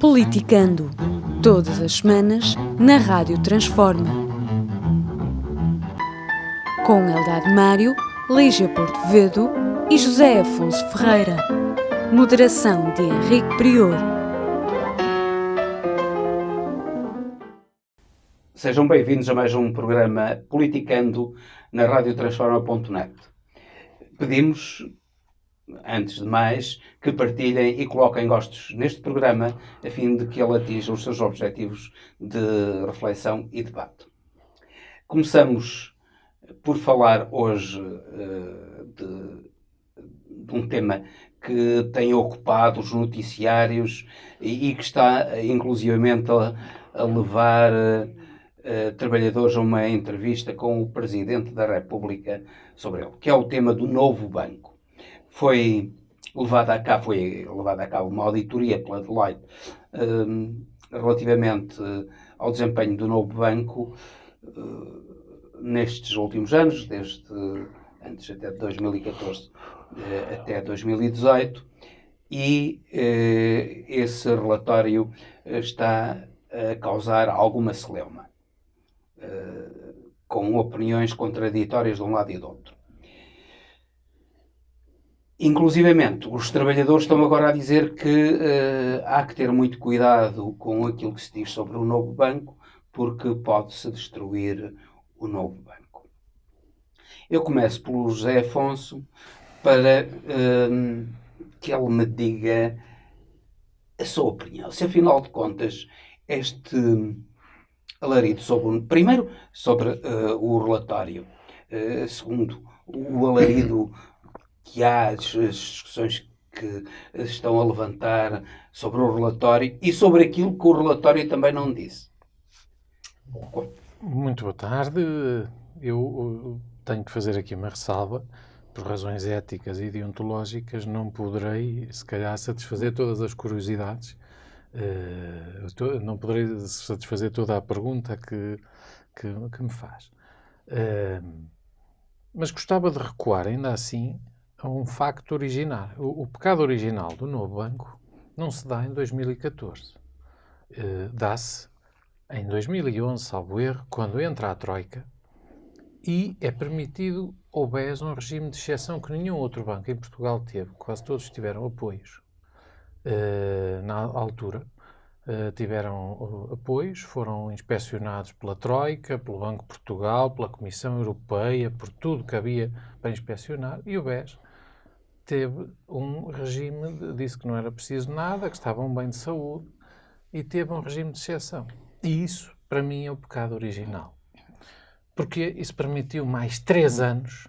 Politicando. Todas as semanas, na Rádio Transforma. Com Eldad Mário, Lígia Portovedo e José Afonso Ferreira. Moderação de Henrique Prior. Sejam bem-vindos a mais um programa Politicando na radiotransforma.net. Pedimos, antes de mais, que partilhem e coloquem gostos neste programa a fim de que ele atinja os seus objetivos de reflexão e debate. Começamos por falar hoje de um tema que tem ocupado os noticiários e que está inclusivamente a levar trabalhadores a uma entrevista com o Presidente da República sobre ele, que é o tema do novo banco. Foi levada a cabo uma auditoria pela Deloitte relativamente ao desempenho do novo banco nestes últimos anos, desde antes até de 2014 até 2018, e esse relatório está a causar alguma celeuma, com opiniões contraditórias de um lado e do outro. Inclusivamente, os trabalhadores estão agora a dizer que há que ter muito cuidado com aquilo que se diz sobre o novo banco, porque pode-se destruir o novo banco. Eu começo pelo José Afonso para que ele me diga a sua opinião. Se, afinal de contas, este alarido primeiro sobre o relatório, segundo, o alarido que há, as discussões que estão a levantar sobre o relatório e sobre aquilo que o relatório também não disse. Muito boa tarde. Eu tenho que fazer aqui uma ressalva. Por razões éticas e deontológicas, não poderei, se calhar, satisfazer todas as curiosidades. Não poderei satisfazer toda a pergunta que me faz. Mas gostava de recuar, ainda assim, a um facto original. O pecado original do novo banco não se dá em 2014. Dá-se em 2011, salvo erro, quando entra a Troika e é permitido ao BES um regime de exceção que nenhum outro banco em Portugal teve. Quase todos tiveram apoios. Na altura, tiveram apoios, foram inspecionados pela Troika, pelo Banco de Portugal, pela Comissão Europeia, por tudo que havia para inspecionar, e o BES teve um regime, disse que não era preciso nada, que estavam bem de saúde, e teve um regime de exceção. E isso, para mim, é o pecado original. Porque isso permitiu mais 3 anos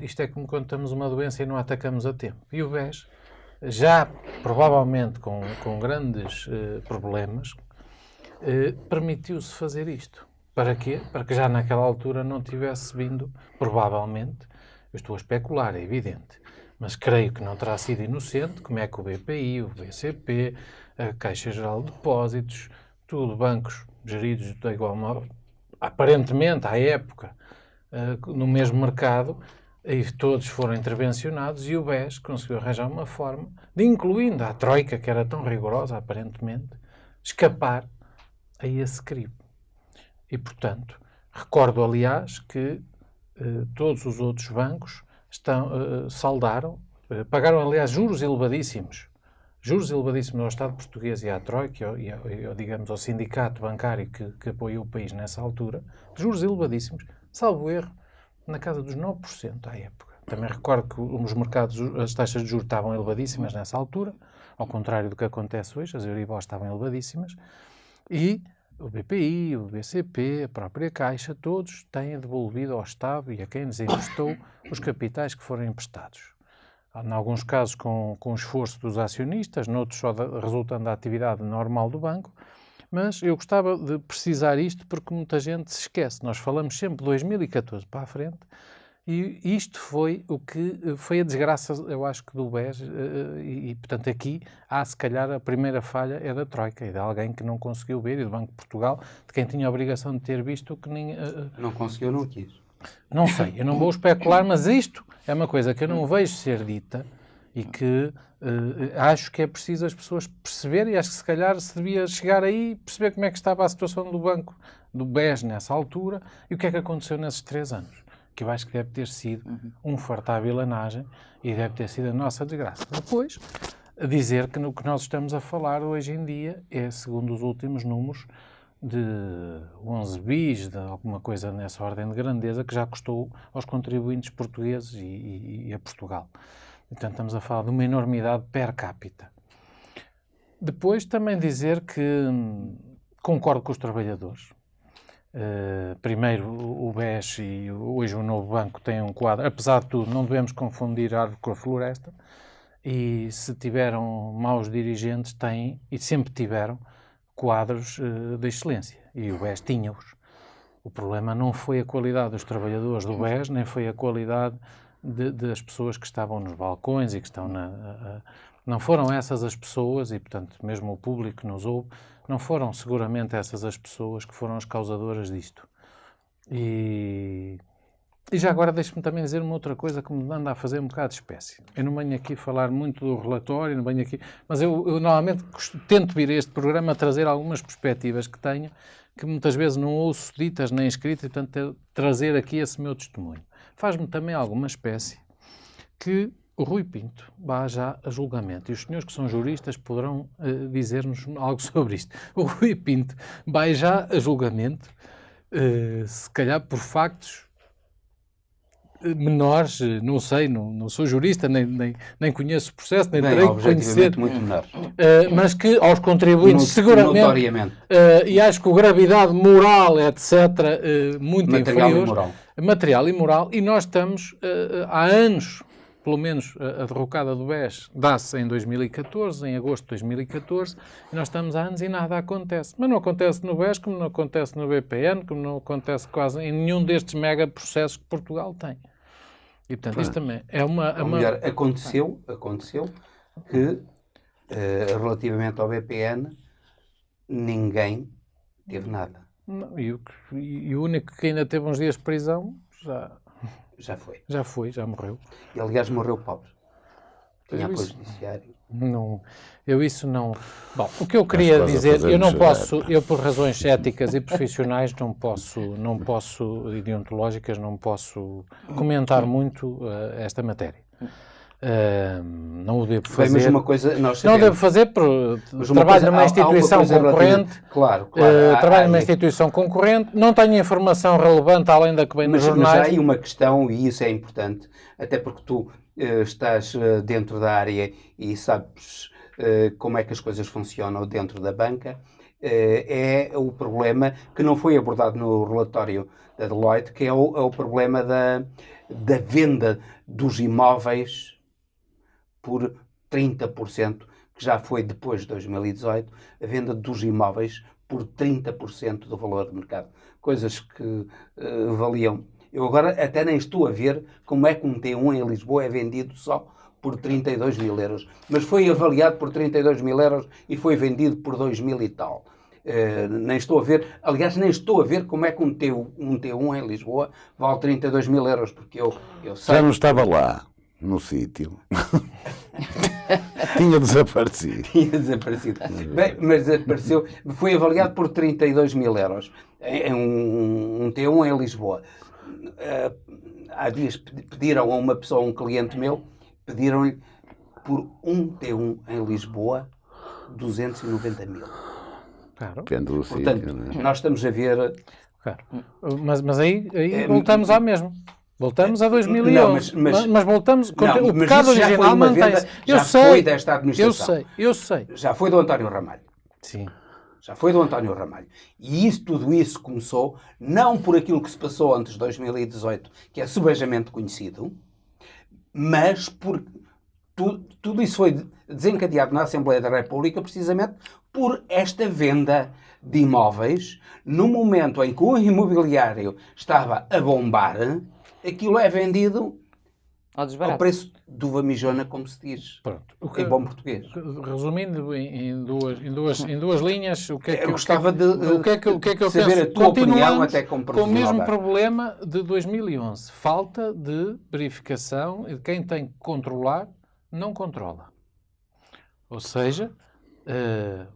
isto é como quando temos uma doença e não a atacamos a tempo. E o BES, já provavelmente com grandes problemas, permitiu-se fazer isto. Para quê? Para que já naquela altura não tivesse vindo, provavelmente, eu estou a especular, é evidente, mas creio que não terá sido inocente, como é que o BPI, o BCP, a Caixa Geral de Depósitos, tudo bancos geridos de igual modo, aparentemente, à época, no mesmo mercado, e todos foram intervencionados, e o BES conseguiu arranjar uma forma de, incluindo a Troika, que era tão rigorosa, aparentemente, escapar a esse crime. E, portanto, recordo, aliás, que todos os outros bancos saldaram, pagaram, aliás, juros elevadíssimos ao Estado português e à Troika, digamos, ao sindicato bancário que apoiou o país nessa altura, juros elevadíssimos, salvo erro, na casa dos 9% à época. Também recordo que os mercados, as taxas de juros estavam elevadíssimas nessa altura, ao contrário do que acontece hoje, as Euribor estavam elevadíssimas, e o BPI, o BCP, a própria Caixa, todos têm devolvido ao Estado e a quem lhes emprestou os capitais que foram emprestados. Em alguns casos com o esforço dos acionistas, noutros só resultando da atividade normal do banco, mas eu gostava de precisar isto porque muita gente se esquece. Nós falamos sempre de 2014 para a frente e isto foi o que foi a desgraça, eu acho que do BES, e portanto aqui há se calhar a primeira falha é da Troika e de alguém que não conseguiu ver, e do Banco de Portugal, de quem tinha a obrigação de ter visto o que nem... Não conseguiu, não quis. Não sei, eu não vou especular, mas isto é uma coisa que eu não vejo ser dita e que acho que é preciso as pessoas perceberem, e acho que se calhar se devia chegar aí e perceber como é que estava a situação do banco, do BES nessa altura, e o que é que aconteceu nesses 3 anos. Que eu acho que deve ter sido um fartabilanagem e deve ter sido a nossa desgraça. Depois, dizer que no que nós estamos a falar hoje em dia é, segundo os últimos números, de 11 bis, de alguma coisa nessa ordem de grandeza, que já custou aos contribuintes portugueses e a Portugal. Portanto, estamos a falar de uma enormidade per capita. Depois, também dizer que concordo com os trabalhadores. Primeiro, o BES e hoje o novo banco têm um quadro. Apesar de tudo, não devemos confundir a árvore com a floresta. E se tiveram maus dirigentes, têm, e sempre tiveram, quadros de excelência. E o BES tinha-os. O problema não foi a qualidade dos trabalhadores do BES, nem foi a qualidade das pessoas que estavam nos balcões e que estão não foram essas as pessoas, e portanto mesmo o público que nos ouve, não foram seguramente essas as pessoas que foram as causadoras disto. E já agora deixe-me também dizer uma outra coisa que me anda a fazer um bocado de espécie. Eu não venho aqui falar muito do relatório, não venho aqui, mas eu normalmente tento vir a este programa a trazer algumas perspectivas que tenho, que muitas vezes não ouço ditas nem escritas, e portanto trazer aqui esse meu testemunho. Faz-me também alguma espécie que o Rui Pinto vá já a julgamento, e os senhores que são juristas poderão dizer-nos algo sobre isto. O Rui Pinto vai já a julgamento, se calhar por factos menores, não sei, não sou jurista, nem conheço o processo, nem terei que conhecer, muito menor. mas que aos contribuintes seguramente, notoriamente. E acho que a gravidade moral, etc., muito Material inferior, e moral. Material e moral, e nós estamos há anos, pelo menos a derrocada do BES dá-se em 2014, em agosto de 2014, e nós estamos há anos e nada acontece. Mas não acontece no BES, como não acontece no BPN, como não acontece quase em nenhum destes mega processos que Portugal tem. E, portanto, isto também é uma... Melhor, aconteceu que, relativamente ao BPN, ninguém teve nada. Não, e o único que ainda teve uns dias de prisão já morreu. E, aliás, morreu pobre. Tinha apoio judiciário. Não, eu isso não... Bom, o que eu queria dizer, eu não posso, eu por razões éticas e profissionais não posso, e deontológicas, não posso comentar muito esta matéria. Não o devo fazer. Mas uma coisa, nós sabemos, não devo fazer porque trabalho numa instituição concorrente. Claro. Trabalho numa instituição concorrente, não tenho informação relevante além da que vem nos jornais. Mas há aí uma questão, e isso é importante, até porque tu estás dentro da área e sabes como é que as coisas funcionam dentro da banca. É o problema que não foi abordado no relatório da Deloitte, que é o problema da venda dos imóveis por 30%, que já foi depois de 2018, a venda dos imóveis por 30% do valor de mercado. Coisas que valiam... Eu agora até nem estou a ver como é que um T1 em Lisboa é vendido só por 32 mil euros. Mas foi avaliado por 32 mil euros e foi vendido por 2 mil e tal. Nem estou a ver, aliás, nem estou a ver como é que um T1 em Lisboa vale 32 mil euros, porque eu sei... Já não estava lá, no sítio. Tinha desaparecido. Bem, mas apareceu, foi avaliado por 32 mil euros. É um T1 em Lisboa. Há dias pediram a uma pessoa, um cliente meu, pediram-lhe por um T1 em Lisboa 290 mil. Claro. Portanto, nós estamos a ver... Claro. Mas aí voltamos ao mesmo. Voltamos a 2011. Mas voltamos... o pecado original mantém-se. Foi desta administração. Eu sei. Já foi do António Ramalho. Sim. Já foi do António Ramalho. E tudo isso começou não por aquilo que se passou antes de 2018, que é subejamente conhecido, mas por... Tudo isso foi desencadeado na Assembleia da República precisamente por esta venda de imóveis. No momento em que o imobiliário estava a bombar, aquilo é vendido ao preço de uva mijona, como se diz. Pronto. Em bom português. Resumindo em duas linhas, o que é que eu gostava de eu saber penso? a tua opinião até como com o profissional. mesmo problema de 2011. Falta de verificação de quem tem que controlar não controla. Ou seja,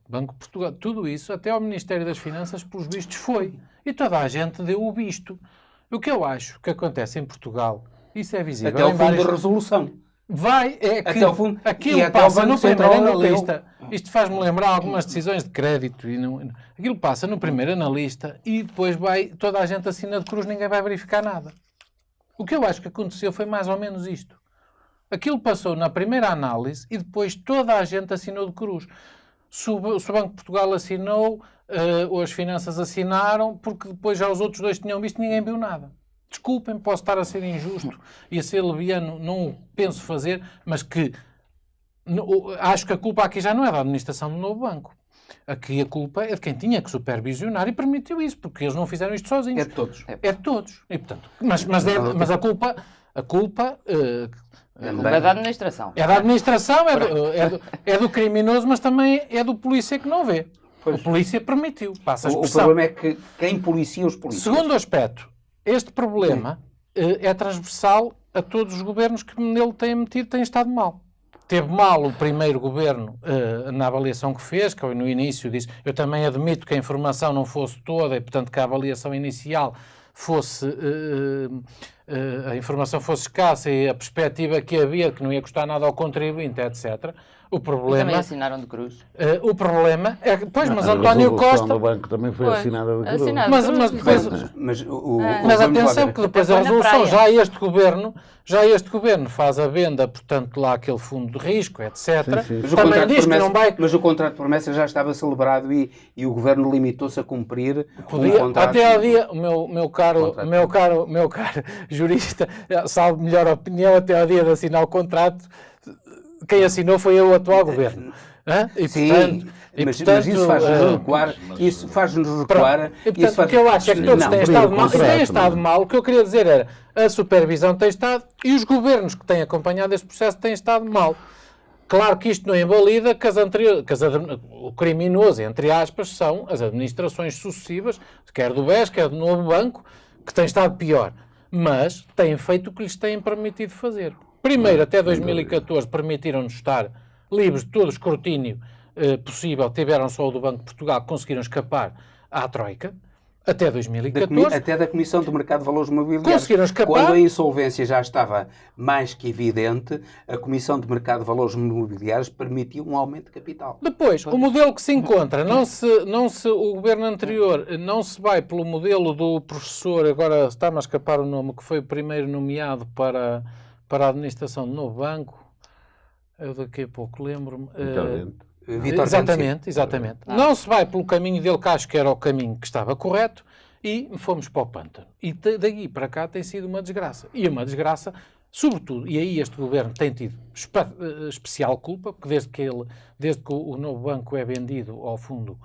Banco de Portugal, tudo isso, até ao Ministério das Finanças, pelos vistos, foi. E toda a gente deu o visto. O que eu acho que acontece em Portugal, isso é visível. Até ao fundo da resolução. Até ao fundo, aquilo até passa ao Banco no primeiro Central Europeu. analista. Isto faz-me lembrar algumas decisões de crédito. Aquilo passa no primeiro analista e depois toda a gente assina de cruz, ninguém vai verificar nada. O que eu acho que aconteceu foi mais ou menos isto. Aquilo passou na primeira análise e depois toda a gente assinou de cruz. Se o Banco de Portugal assinou, ou as finanças assinaram, porque depois já os outros dois tinham visto e ninguém viu nada. Desculpem, posso estar a ser injusto e a ser leviano, não o penso fazer, mas que acho que a culpa aqui já não é da administração do novo banco. Aqui a culpa é de quem tinha que supervisionar e permitiu isso, porque eles não fizeram isto sozinhos. É de todos. É de todos. E, portanto, mas a culpa A culpa é da administração. é da administração, é do criminoso, mas também é do polícia que não vê. Pois. O polícia permitiu, passa a O expressão. problema é que quem policia os polícias. Segundo aspecto, este problema é transversal a todos os governos que nele têm metido, têm estado mal. Teve mal o primeiro governo na avaliação que fez, que no início disse, eu também admito que a informação não fosse toda e, portanto, que a avaliação inicial fosse, a informação fosse escassa e a perspectiva que havia, que não ia custar nada ao contribuinte, etc. O E problema... também assinaram de cruz. o problema é que, pois, mas A António resolução Costa... do banco também foi Foi. assinada de cruz. Assinada. Mas depois... Mas Mas vamos lá atenção ver. que depois Até a foi na resolução, praia. já este governo faz a venda, portanto, lá aquele fundo de risco, etc. Sim, sim. Mas o, Também contrato de diz que promessa, não vai... mas o contrato de promessa já estava celebrado e o governo limitou-se a cumprir Podia, um contrato. até ao dia, meu caro jurista, salvo melhor opinião, até ao dia de assinar o contrato, quem assinou foi o atual governo. Hã? E, Sim, portanto, mas isso faz-nos recuar. Isso faz-nos recuar. E, portanto, o que eu acho é que todos têm estado mal. E têm estado mal. O que eu queria dizer era, a supervisão tem estado e os governos que têm acompanhado este processo têm estado mal. Claro que isto não invalida que o criminoso, entre aspas, são as administrações sucessivas, quer do BES, quer do Novo Banco, que têm estado pior. Mas têm feito o que lhes têm permitido fazer. Primeiro, até 2014, permitiram-nos estar livres de todo o escrutínio possível. Tiveram só o do Banco de Portugal, que conseguiram escapar à Troika. Até 2014. Até da Comissão do Mercado de Valores Mobiliários. Conseguiram escapar. Quando a insolvência já estava mais que evidente, a Comissão do Mercado de Valores Mobiliários permitiu um aumento de capital. Depois, o modelo que se encontra, o governo anterior não se vai pelo modelo do professor, agora está-me a escapar o nome, que foi o primeiro nomeado para a administração do novo banco. Eu daqui a pouco lembro-me. Vítor Exatamente. Não se vai pelo caminho dele, que acho que era o caminho que estava correto, e fomos para o pântano. E daí para cá tem sido uma desgraça. E uma desgraça, sobretudo, e aí este governo tem tido especial culpa, porque desde que o novo banco é vendido ao fundo,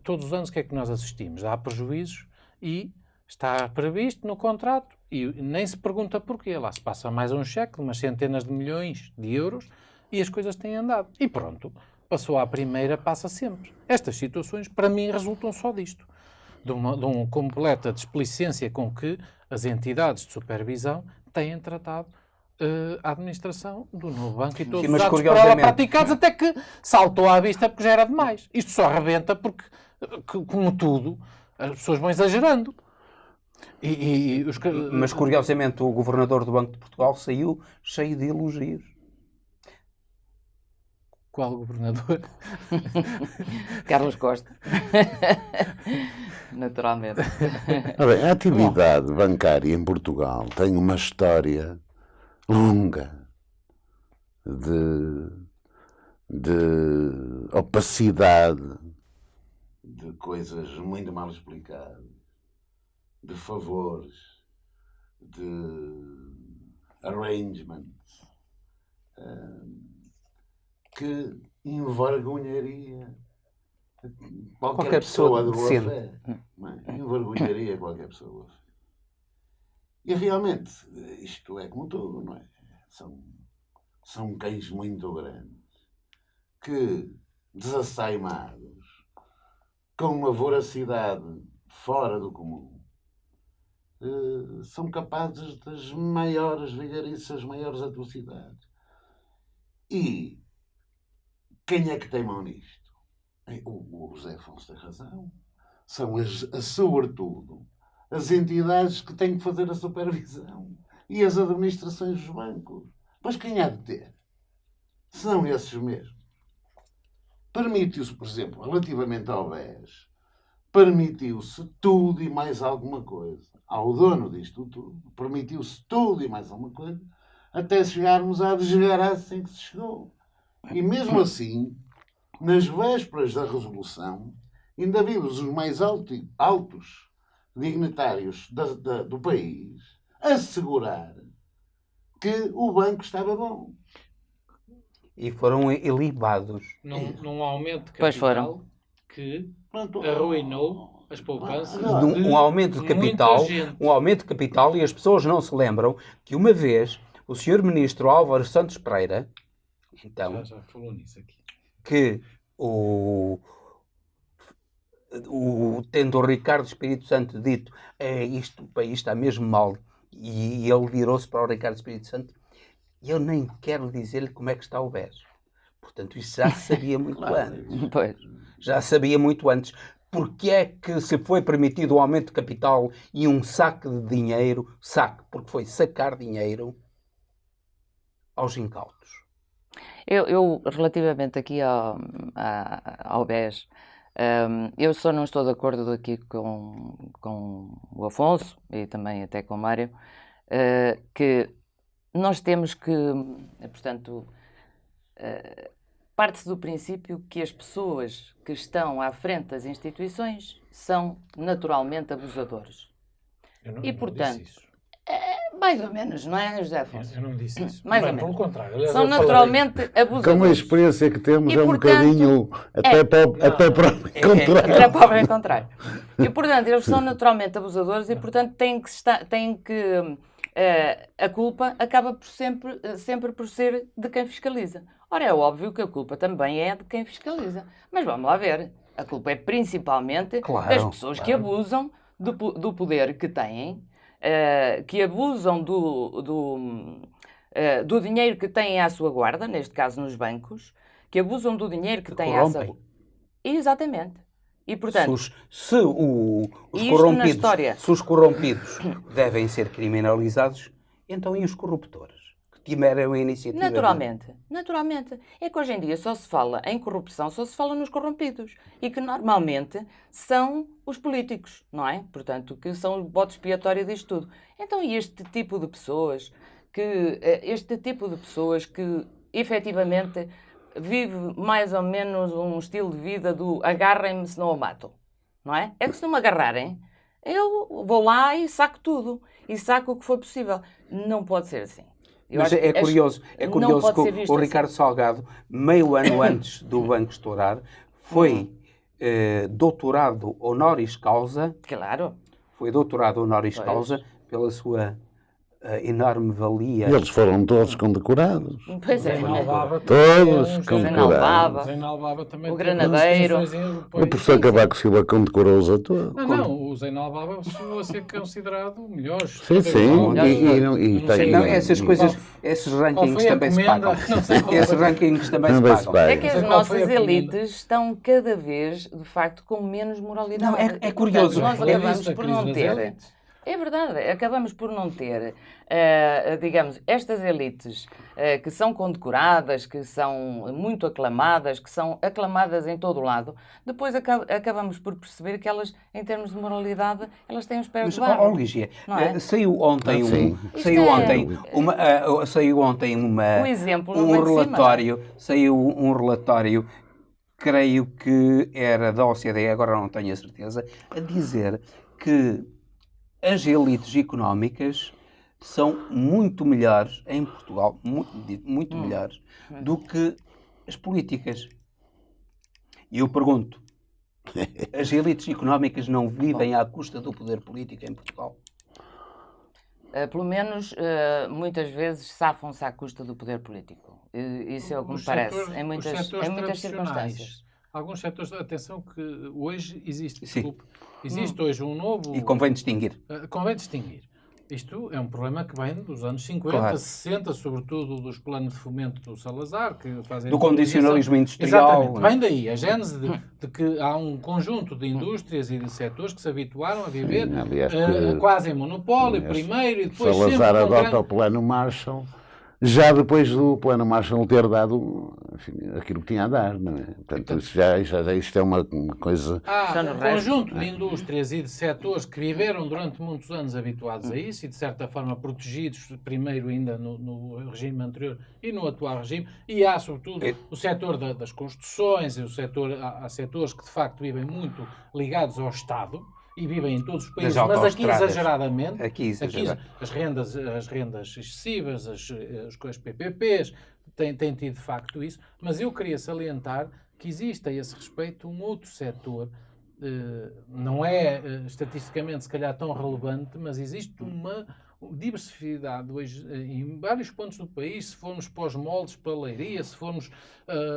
todos os anos o que é que nós assistimos? Há prejuízos e está previsto no contrato e nem se pergunta porquê. Lá se passa mais um cheque de umas centenas de milhões de euros e as coisas têm andado. E pronto, passou à primeira, passa sempre. Estas situações, para mim, resultam só disto. De uma completa desplicência com que as entidades de supervisão têm tratado a administração do novo banco e todos os atos por ela praticados, até que saltou à vista porque já era demais. Isto só arrebenta porque, como tudo, as pessoas vão exagerando. Mas, curiosamente, o governador do Banco de Portugal saiu cheio de elogios. Qual governador? Carlos Costa. Naturalmente. Bem, a atividade bancária em Portugal tem uma história longa de opacidade, de coisas muito mal explicadas, de favores, de arrangements, que envergonharia qualquer pessoa de boa fé. Envergonharia qualquer pessoa de boa fé. E realmente, isto é como tudo, não é? São cães muito grandes que, desassaimados, com uma voracidade fora do comum, são capazes das maiores vigarices, maiores atrocidades. E quem é que tem mão nisto? O José Afonso tem razão. São, sobretudo, as entidades que têm que fazer a supervisão e as administrações dos bancos. Mas quem há de ter? São esses mesmos. Permitiu-se, por exemplo, relativamente ao BES, permitiu-se tudo e mais alguma coisa. Ao dono disto tudo, permitiu-se tudo e mais alguma coisa, até chegarmos à desgraça em que se chegou. E mesmo assim, nas vésperas da resolução, ainda vimos os mais altos dignitários do país assegurar que o banco estava bom. E foram ilibados. Num aumento de Pois capital foram. que Pronto. arruinou as poupanças Um aumento de capital, muita gente. um aumento de capital, e as pessoas não se lembram que uma vez o Sr. Ministro Álvaro Santos Pereira, então, Já falou nisso aqui. que tendo o Ricardo Espírito Santo dito o país está mesmo mal, e ele virou-se para o Ricardo Espírito Santo, e eu nem quero dizer-lhe como é que está o BES. Portanto, isso já se sabia muito antes. Pois. Já sabia muito antes. Porque é que se foi permitido o aumento de capital e um saque de dinheiro, porque foi sacar dinheiro aos incautos. Eu relativamente aqui ao BES, eu só não estou de acordo aqui com o Afonso e também até com o Mário, que nós temos que, portanto, parte-se do princípio que as pessoas que estão à frente das instituições são naturalmente abusadores. Eu portanto, disse isso. Mais ou menos, não é, José Afonso? Eu não disse isso. Mais Bem, ou menos. pelo contrário. Aliás, São eu falei- naturalmente abusadores. Com a experiência que temos, E, é um portanto, bocadinho até para o contrário. Era para o contrário. E, portanto, eles são naturalmente abusadores e, portanto, a culpa acaba por sempre por ser de quem fiscaliza. Ora, é óbvio que a culpa também é de quem fiscaliza. Mas vamos lá ver. A culpa é principalmente das pessoas que abusam do poder que têm, que abusam do dinheiro que têm à sua guarda, neste caso nos bancos, que abusam do dinheiro que têm à sua guarda. Exatamente. E, portanto, Se os corrompidos devem ser criminalizados, então e os corruptores? Que tiveram a iniciativa? Naturalmente. É que hoje em dia só se fala em corrupção, só se fala nos corrompidos. E que normalmente são os políticos, não é? Portanto, que são o bode expiatório disto tudo. Então, e este tipo de pessoas que efetivamente vive mais ou menos um estilo de vida do agarrem-me se não o mato, não é? É que se não me agarrarem, eu vou lá e saco tudo. E saco o que for possível. Não pode ser assim. Mas é curioso que o Ricardo Salgado, meio ano antes do banco estourar, foi doutorado honoris causa. Claro. Foi doutorado honoris causa pela sua enorme valia. E eles foram todos condecorados. Pois é. Todos condecorados. Zainal também. O Granadeiro. O professor Cavaco Silva condecorou-os a todos. Não, o Zainal Baba chegou a ser considerado o melhor. Essas coisas, esses rankings também se pagam. Esses rankings também se pagam. É que as nossas elites estão cada vez, de facto, com menos moralidade. Não, é curioso. Nós acabamos por não ter. É verdade, acabamos por não ter, digamos, estas elites que são condecoradas, que são muito aclamadas, que são aclamadas em todo o lado, depois acabamos por perceber que elas, em termos de moralidade, elas têm os pés de barro. Lígia, não é? saiu ontem um relatório, creio que era da OCDE, agora não tenho a certeza, a dizer que as elites económicas são muito melhores em Portugal, muito melhores do que as políticas. E eu pergunto, as elites económicas não vivem à custa do poder político em Portugal? Pelo menos, muitas vezes, safam-se à custa do poder político. Isso é o que me parece, em muitas circunstâncias. Alguns setores, atenção que hoje existe, Sim. desculpe, existe hoje um novo... E convém distinguir. Convém distinguir. Isto é um problema que vem dos anos 50, Claro. 60, sobretudo dos planos de fomento do Salazar, que fazem... Do condicionalismo industrial. Exatamente. Vem daí a gênese de que há um conjunto de indústrias e de setores que se habituaram a viver Aliás, quase em monopólio, primeiro, e depois Salazar sempre com adota grande... o plano Marshall, já depois do plano Marshall ter dado, enfim, aquilo que tinha a dar, não é? Portanto, isto é uma coisa... Há Só no um resto. conjunto de indústrias e de setores que viveram durante muitos anos habituados a isso e, de certa forma, protegidos, primeiro ainda no regime anterior e no atual regime, e há, sobretudo, o setor das construções, e há setores que, de facto, vivem muito ligados ao Estado, e vivem em todos os países, Das mas aqui autoestradas. exageradamente. Aqui exagerado. As rendas excessivas, as PPPs, têm tido de facto isso, mas eu queria salientar que existe a esse respeito um outro setor, não é estatisticamente se calhar tão relevante, mas existe uma diversidade hoje em vários pontos do país, se formos para os moldes, para a leiria, se formos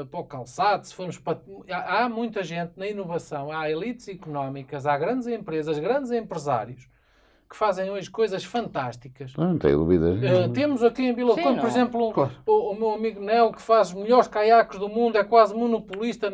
para o calçado, se formos para... Há muita gente na inovação, há elites económicas, há grandes empresas, grandes empresários que fazem hoje coisas fantásticas. Não tenho dúvida. Temos aqui em Vila do Sim, Conde, não. por exemplo, Claro. o meu amigo Nel, que faz os melhores caiaques do mundo, é quase monopolista.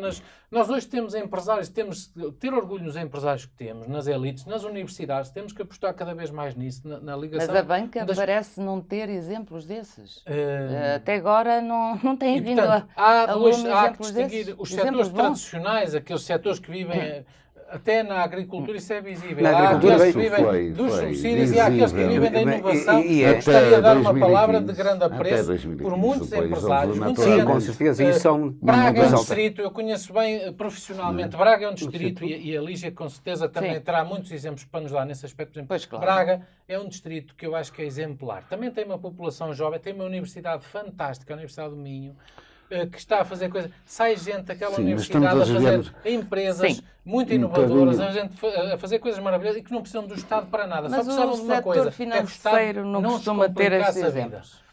Nós hoje temos empresários, temos de ter orgulho nos empresários que temos, nas elites, nas universidades, temos que apostar cada vez mais nisso, na ligação. Mas a banca das- parece não ter exemplos desses. Eh, Até agora não tem E, vindo portanto, a há que exemplos distinguir desses. os Exemplos setores bons. tradicionais, aqueles setores que vivem até na agricultura, isso é visível. Na Há agricultura aqueles que isso vivem dos foi subsídios e há aqueles que visível. vivem da inovação. E é. Gostaria de dar uma 2015, palavra de grande até apreço 2015, por muitos depois empresários, houve muita naturalmente. Sim, com gente. certeza. E são... Braga é um Exalta. distrito, eu conheço bem profissionalmente. Braga é um distrito e a Lígia com certeza também Sim. terá muitos exemplos para nos dar nesse aspecto. Por exemplo, Pois, claro. Braga é um distrito que eu acho que é exemplar. Também tem uma população jovem, tem uma universidade fantástica, a Universidade do Minho, que está a fazer coisas. Sai gente daquela Sim, mas universidade a estamos a fazer desviar-nos empresas Sim. muito um inovadoras, bocadinho. a gente a fazer coisas maravilhosas e que não precisam do Estado para nada. Só Mas precisavam o de uma setor coisa. financeiro não nos costuma ter complicasse esses a vida. exemplos.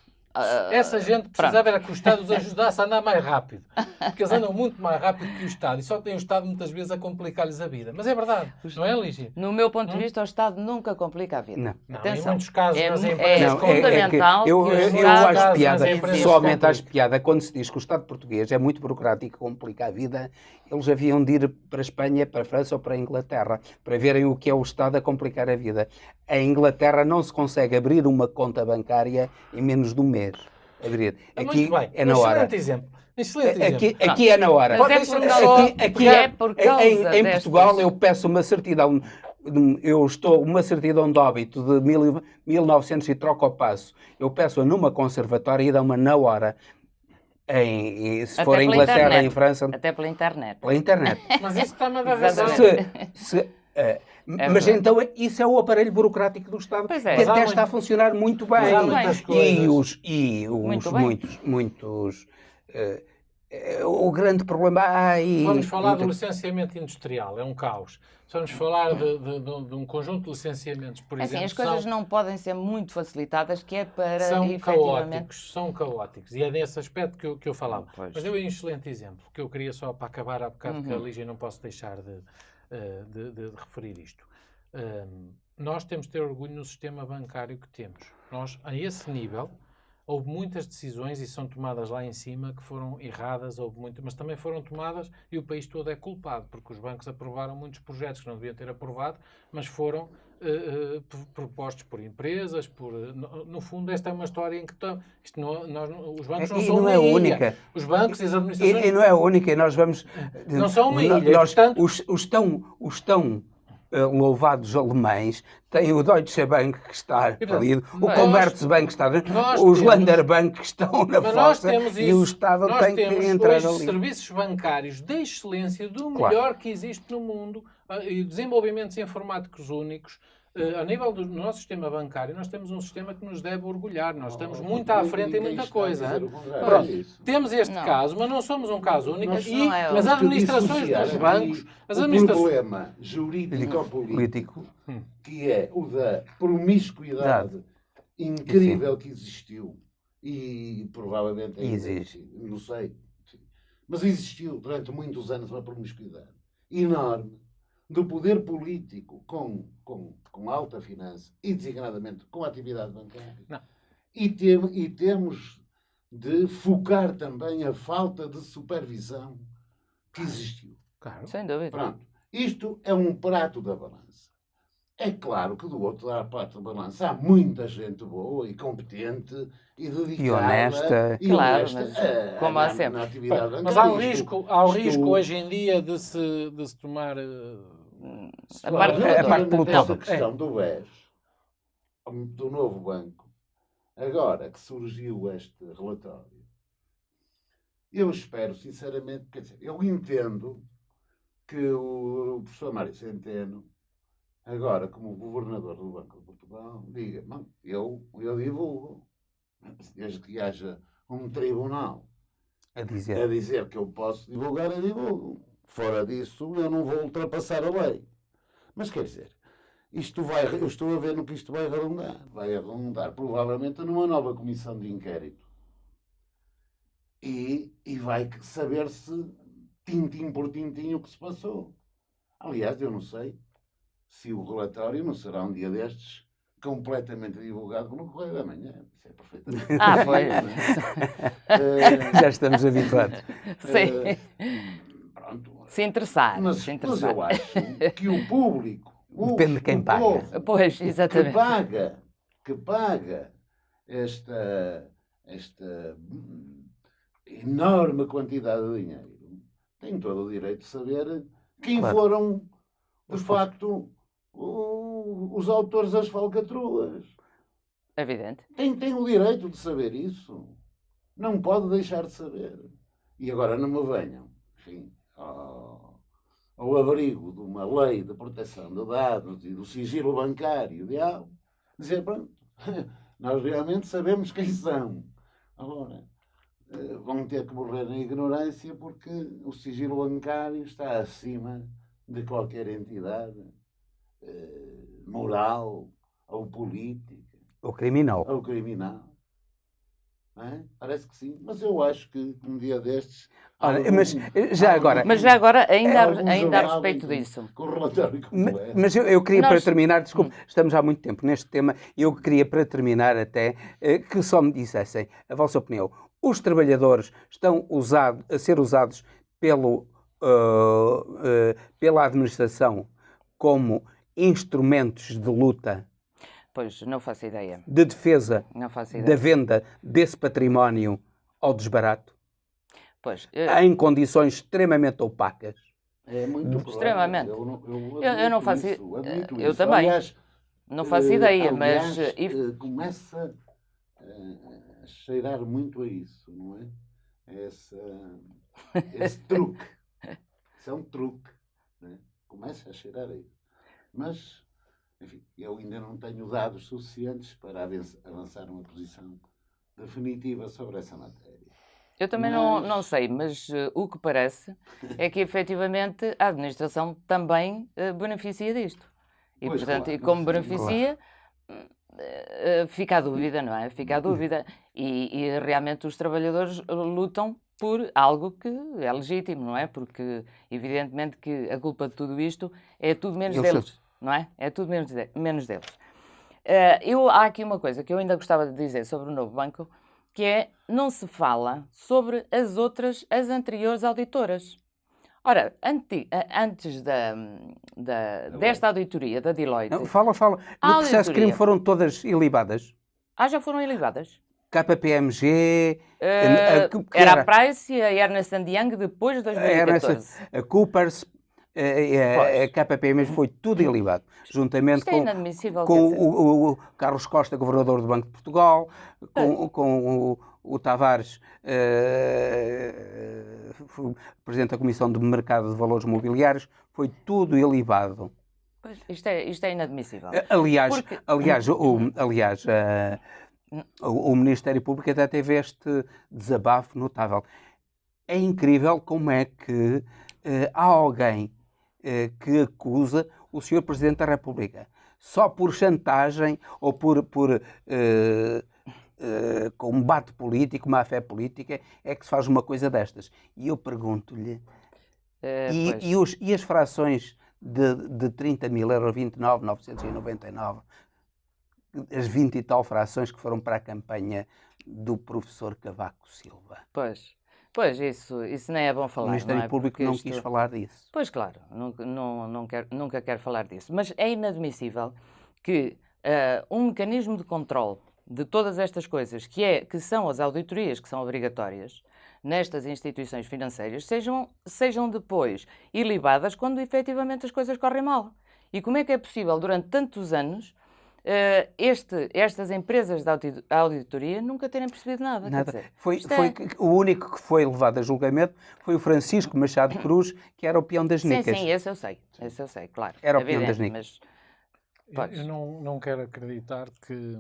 Essa gente precisava era que o Estado os ajudasse a andar mais rápido. Porque eles andam muito mais rápido que o Estado. E só tem o Estado muitas vezes a complicar-lhes a vida. Mas é verdade, não é, Lígia? No meu ponto de vista, o Estado nunca complica a vida. Não. Não, em Atenção. muitos casos É nas mu- empresas... é Não, fundamental eu que os acho Estados- piada, nas empresas pessoalmente acho compliquem. piada, quando se diz que o Estado português é muito burocrático e complica a vida, eles haviam de ir para a Espanha, para a França ou para a Inglaterra, para verem o que é o Estado a complicar a vida. Em Inglaterra não se consegue abrir uma conta bancária em menos de um mês. Abrir. Aqui Muito bem. é na hora. Excelente exemplo. Excelente exemplo. Aqui é na hora. Mas é Deixa-me por só- causa, Aqui é por causa em destas- Portugal eu peço uma certidão, uma certidão de óbito de 1900 e troco ao passo. Eu peço-a numa conservatória e dão-me na hora. Se Até for em pela Inglaterra, internet. em França, Até pela internet. pela internet. Mas isso está-me a dar razão. Exatamente. Mas verdade. então isso é o aparelho burocrático do Estado Pois é. que Mas há até muito- está a funcionar muito bem. Mas há Muito muitas bem. coisas. Muito bem. Muitos o grande problema Vamos falar do licenciamento industrial, é um caos. Vamos falar de um conjunto de licenciamentos, por Assim, exemplo, as coisas não podem ser muito facilitadas, que é para, são efetivamente... são caóticos. E é nesse aspecto que eu falava. Pois. Mas deu aí um excelente exemplo, que eu queria só para acabar há bocado, que a Lígia não posso deixar de referir isto. Nós temos de ter orgulho no sistema bancário que temos. Nós, a esse nível, houve muitas decisões e são tomadas lá em cima que foram erradas, mas também foram tomadas e o país todo é culpado, porque os bancos aprovaram muitos projetos que não deviam ter aprovado, mas foram propostos por empresas, no fundo esta é uma história em que os bancos não E são não uma é ilha. única. Os bancos e as administrações... E não é a única, nós vamos... Não são uma ilha, portanto- Os tão louvados alemães têm o Deutsche Bank que está falido, o nós- Commerzbank que está... nós Os temos- Länderbank que estão na Mas nós fossa temos e isso. o Estado Nós tem que temos entrar hoje ali. serviços bancários de excelência do Claro. melhor que existe no mundo e desenvolvimentos informáticos únicos. A nível do nosso sistema bancário, nós temos um sistema que nos deve orgulhar. Nós estamos muito à frente em muita coisa. Hein? Pronto, temos este Não. caso, mas não somos um caso único. Mas E não é as o- administrações dos bancos, as o administrações... problema jurídico-político, Político. que é o da promiscuidade incrível que existiu e provavelmente ainda Existe. não sei, sim. Mas existiu durante muitos anos uma promiscuidade enorme do poder político com alta finança e, designadamente, com a atividade bancária. Não. E temos de focar também a falta de supervisão que existiu. Claro. Sem dúvida. Pronto. Isto é um prato da balança. É claro que do outro lado, prato da balança, há muita gente boa e competente e dedicada E honesta. Claro, mas como há sempre. na atividade bancária. Mas há o Isto- risco isto- hoje em dia de se tomar. A parte Relativamente pelo a esta todo. questão do BES, do novo banco, agora que surgiu este relatório, eu espero, sinceramente, quer dizer, eu entendo que o professor Mário Centeno, agora como governador do Banco de Portugal, diga, "Não, eu divulgo, desde que haja um tribunal A a dizer. dizer que eu posso divulgar, eu divulgo. Fora disso, eu não vou ultrapassar a lei." Mas quer dizer, eu estou a ver no que isto vai arredondar. Vai arredondar provavelmente numa nova comissão de inquérito. E vai saber-se tintim por tintim o que se passou. Aliás, eu não sei se o relatório não será um dia destes completamente divulgado no Correio da Manhã. Isso é perfeitamente Ah, possível, pois. não é? Já estamos habituados. Sim. Pronto. Se interessar. Mas se interessar. eu acho que o público, Depende de quem o paga. povo, Pois, que exatamente. paga esta enorme quantidade de dinheiro, tem todo o direito de saber quem Claro. foram, de facto, os autores das falcatruas. Evidente. Tem o direito de saber isso. Não pode deixar de saber. E agora não me venham, enfim, ao abrigo de uma lei de proteção de dados e do sigilo bancário, dizer, pronto, nós realmente sabemos quem são. Agora, vão ter que morrer na ignorância porque o sigilo bancário está acima de qualquer entidade moral ou política O criminal. ou criminal. Não é? Parece que sim, mas eu acho que um dia destes. Olha, mas já agora. Mas já agora, ainda algum a jornal respeito em- disso. Com o relatório como é. Mas eu queria, Nós- para terminar, desculpe, estamos há muito tempo neste tema, eu queria, para terminar até, que só me dissessem a vossa opinião. Os trabalhadores estão a ser usados pela administração como instrumentos de luta, Pois, não faço ideia. de defesa Não faço da ideia. venda desse património ao desbarato, Pois, em condições extremamente opacas. É muito provável. Extremamente. Eu não faço admito eu isso. também. Aliás, não faço ideia, aliás, mas... começa a cheirar muito a isso, não é? Esse truque. Isso é um truque. Não é? Começa a cheirar a isso. Mas, enfim, eu ainda não tenho dados suficientes para avançar uma posição definitiva sobre essa matéria. Eu também não sei, mas o que parece é que efetivamente a administração também beneficia disto. E, Pois, portanto, claro, e como sim, beneficia, fica a dúvida, não é? Fica a dúvida. E realmente os trabalhadores lutam por algo que é legítimo, não é? Porque, evidentemente, que a culpa de tudo isto é tudo menos Eles deles, não é? É tudo menos deles. Há aqui uma coisa que eu ainda gostava de dizer sobre o novo banco, que é, não se fala sobre as anteriores auditoras. Ora, antes desta auditoria da Deloitte, Não, fala. A No processo de crime auditoria. foram todas ilibadas. já foram ilibadas. KPMG, Era a Price e a Ernst Young depois de a Ernst, 2014. a Coopers, a KPMG, foi tudo ilibado. Juntamente Isto é inadmissível. com quer dizer. o Carlos Costa, governador do Banco de Portugal, com o Tavares, presidente da Comissão de Mercado de Valores Mobiliários, foi tudo ilibado. Pois, isto é inadmissível. Aliás, Porque- o Ministério Público até teve este desabafo notável. É incrível como é que há alguém que acusa o Sr. Presidente da República só por chantagem ou por combate político, má-fé política, é que se faz uma coisa destas. E eu pergunto-lhe, Pois. e as frações de 30 mil euros, 29.999, as 20 e tal frações que foram para a campanha do professor Cavaco Silva. Pois isso nem é bom falar. O Ministério não é? Público Porque não quis falar disso. Pois claro, nunca quero falar disso. Mas é inadmissível que um mecanismo de controle de todas estas coisas, que são as auditorias, que são obrigatórias nestas instituições financeiras, sejam depois ilibadas quando efetivamente as coisas correm mal. E como é que é possível, durante tantos anos, estas empresas de auditoria nunca terem percebido nada? Nada. Quer dizer, O único que foi levado a julgamento foi o Francisco Machado Cruz, que era o peão das nicas. Sim, esse eu sei, claro. Era o peão das nicas. Eu não quero acreditar que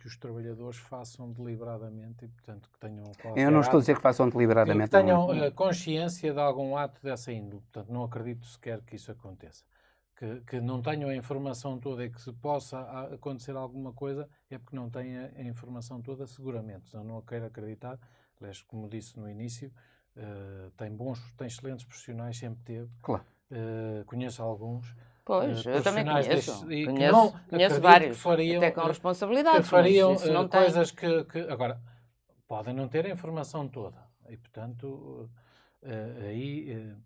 os trabalhadores façam deliberadamente e, portanto, que tenham qualquer Eu não estou a dizer que façam deliberadamente. que tenham consciência de algum ato dessa índole. Portanto, não acredito sequer que isso aconteça. Que não tenham a informação toda e que se possa acontecer alguma coisa é porque não têm a informação toda, seguramente. Senão não quero acreditar. Aliás, como disse no início, tem excelentes profissionais, sempre teve. Claro. Conheço alguns. Pois, eu também conheço. Conheço que vários, fariam, até com responsabilidade. que fariam mas isso não coisas que... Agora, podem não ter a informação toda. E, portanto, aí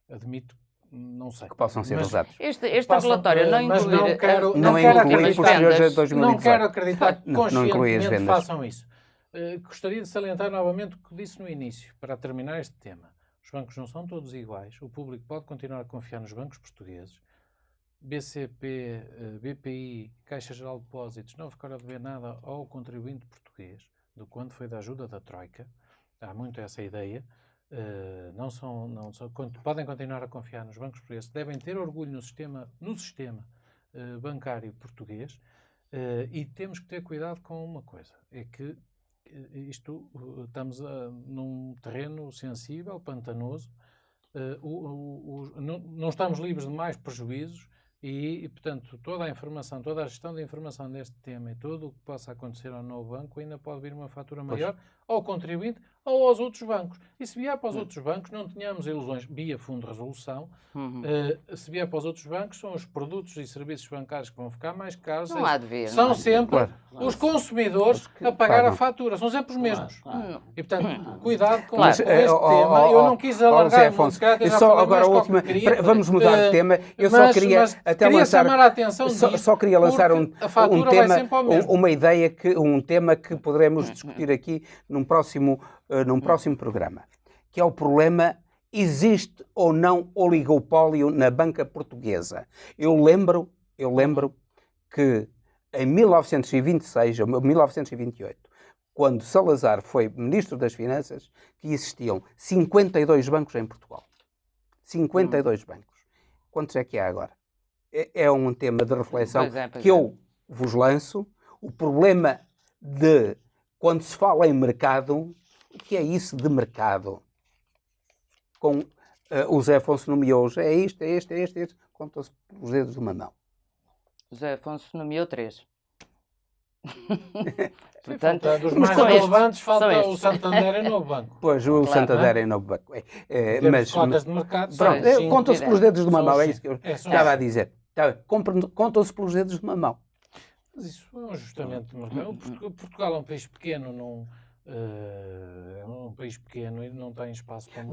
admito, não sei. Que possam ser usados. Este relatório não mas inclui... não quero incluir posteriores a 2018. Não quero acreditar que Não inclui as conscientemente vendas. façam isso. Gostaria de salientar novamente o que disse no início, para terminar este tema. Os bancos não são todos iguais. O público pode continuar a confiar nos bancos portugueses. BCP, BPI, Caixa Geral de Depósitos não ficaram a dever nada ao contribuinte português do quanto foi da ajuda da Troika. Há muito essa ideia. Podem continuar a confiar nos bancos portugueses. Devem ter orgulho no sistema bancário português. E temos que ter cuidado com uma coisa. É que estamos num terreno sensível, pantanoso. Não estamos livres de mais prejuízos. E, portanto, toda a gestão da informação deste tema e tudo o que possa acontecer ao novo banco ainda pode vir uma fatura maior ao contribuinte ou aos outros bancos. E se vier para os outros bancos, não tenhamos ilusões via fundo de resolução. Se vier para os outros bancos, são os produtos e serviços bancários que vão ficar mais caros. Não há de ver. São sempre os consumidores a pagar a fatura. São sempre os mesmos. E, portanto, cuidado com este tema. Eu não quis alargar muito. Agora a última... Vamos mudar de tema. Eu só queria até lançar... chamar a atenção só queria lançar um tema, uma ideia, um tema que poderemos discutir aqui num próximo programa, que é o problema: existe ou não oligopólio na banca portuguesa? Eu lembro que em 1926 ou 1928, quando Salazar foi Ministro das Finanças, que existiam 52 bancos em Portugal. 52 bancos. Quantos é que há agora? É um tema de reflexão que eu vos lanço. O problema de, quando se fala em mercado, o que é isso de mercado? Com o Zé Afonso nomeou hoje, é isto, conta-se pelos dedos de uma mão. O Zé Afonso nomeou 3. Portanto, dos mais relevantes falta o Santander e Novo Banco. Pois, o Santander e Novo Banco. Mas cotas de mercado, contam-se pelos dedos de uma mão, é isso que eu estava a dizer. Contam-se pelos dedos de uma mão. Mas isso é um ajustamento de mercado. Portugal é um país pequeno, e não tem espaço para...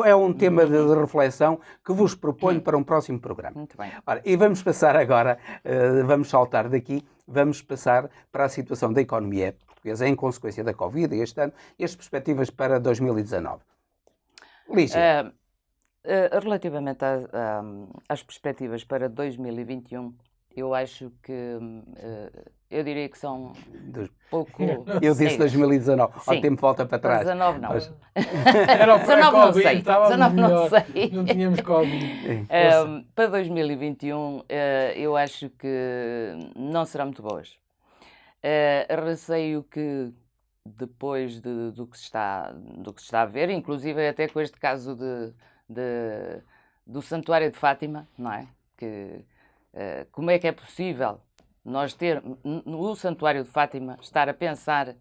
É um tema de reflexão que vos proponho para um próximo programa. Muito bem. Ora, e vamos passar agora, vamos saltar daqui, vamos passar para a situação da economia portuguesa em consequência da Covid este ano e as perspectivas para 2019. Lígia. Relativamente às perspectivas para 2021, eu acho que eu diria que são pouco... Eu disse 2019, ao tempo volta para trás. 19 não. Era o 19 não sei. 19 não sei. Não tínhamos Covid. Para 2021, eu acho que não serão muito boas. Receio que depois do que se está a ver, inclusive até com este caso do Santuário de Fátima, não é? Como é que é possível nós ter no Santuário de Fátima estar a pensar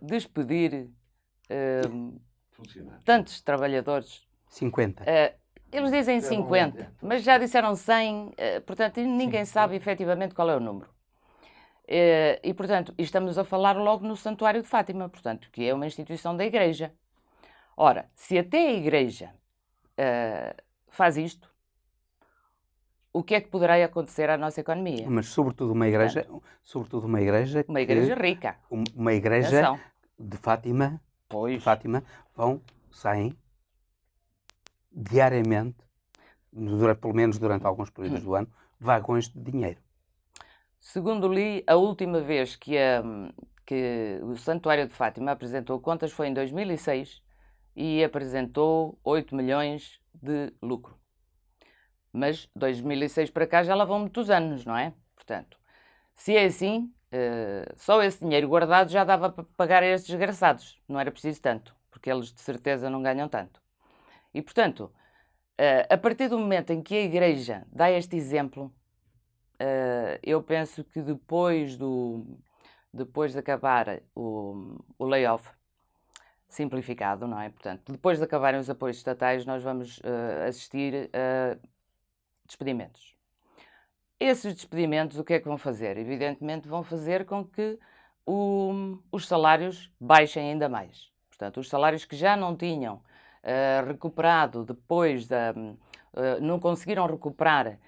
despedir tantos trabalhadores 50 Eles dizem 50, mas já disseram 100, portanto, ninguém sabe efetivamente qual é o número. E, portanto, estamos a falar logo no Santuário de Fátima, portanto, que é uma instituição da Igreja. Ora, se até a Igreja faz isto, o que é que poderá acontecer à nossa economia? Mas sobretudo uma igreja, Uma igreja rica. Uma igreja Atenção. de Fátima, Pois. saem diariamente, pelo menos durante alguns períodos do ano, vagões de dinheiro. Segundo li, a última vez que o Santuário de Fátima apresentou contas foi em 2006 e apresentou 8 milhões de lucro. Mas 2006 para cá já lá vão muitos anos, não é? Portanto, se é assim, só esse dinheiro guardado já dava para pagar a estes desgraçados. Não era preciso tanto, porque eles de certeza não ganham tanto. E, portanto, a partir do momento em que a Igreja dá este exemplo, eu penso que depois de acabar o layoff simplificado, não é? Portanto, depois de acabarem os apoios estatais, nós vamos assistir a despedimentos. Esses despedimentos, o que é que vão fazer? Evidentemente, vão fazer com que os salários baixem ainda mais. Portanto, os salários que já não tinham recuperado depois não conseguiram recuperar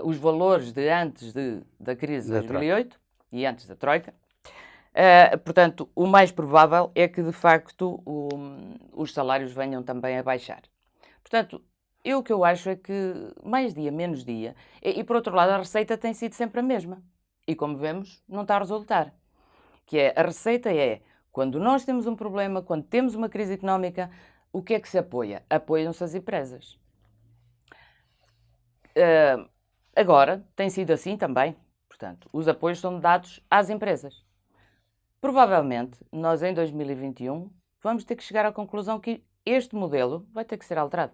os valores de antes da crise de 2008 e antes da Troika. Portanto, o mais provável é que, de facto, os salários venham também a baixar. Portanto, o que eu acho é que mais dia, menos dia, e por outro lado, a receita tem sido sempre a mesma. E como vemos, não está a resultar. A receita é, quando nós temos um problema, quando temos uma crise económica, o que é que se apoia? Apoiam-se as empresas. Agora, tem sido assim também. Portanto, os apoios são dados às empresas. Provavelmente, nós em 2021 vamos ter que chegar à conclusão que este modelo vai ter que ser alterado.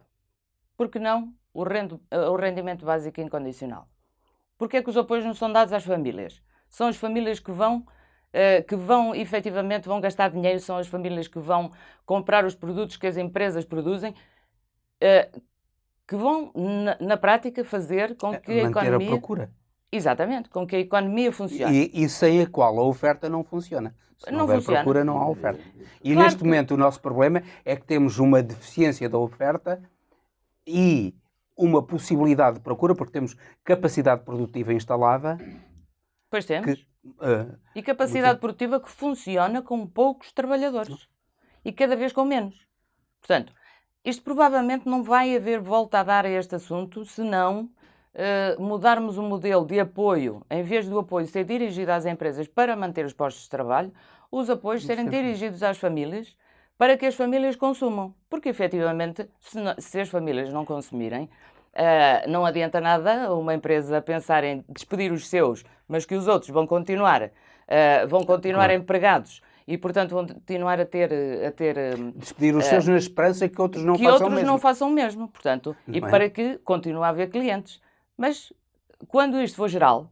Por que não o rendimento básico incondicional? Porque é que os apoios não são dados às famílias? São as famílias que vão efetivamente gastar dinheiro, são as famílias que vão comprar os produtos que as empresas produzem, que vão, na prática, fazer com que a economia... Manter a procura. Exatamente, com que a economia funcione. E sem a qual a oferta não funciona. Se não houver funciona. procura, não há oferta. E Claro neste que... momento o nosso problema é que temos uma deficiência da oferta e uma possibilidade de procura, porque temos capacidade produtiva instalada. Pois temos. E capacidade produtiva que funciona com poucos trabalhadores. E cada vez com menos. Portanto, isto provavelmente não vai haver volta a dar a este assunto se não mudarmos o modelo de apoio, em vez do apoio ser dirigido às empresas para manter os postos de trabalho, os apoios serem dirigidos às famílias para que as famílias consumam. Porque, efetivamente, se as famílias não consumirem, não adianta nada uma empresa pensar em despedir os seus, mas que os outros vão continuar empregados e, portanto, vão continuar a ter despedir os seus na esperança que outros não façam o mesmo. Portanto, para que continue a haver clientes. Mas, quando isto for geral,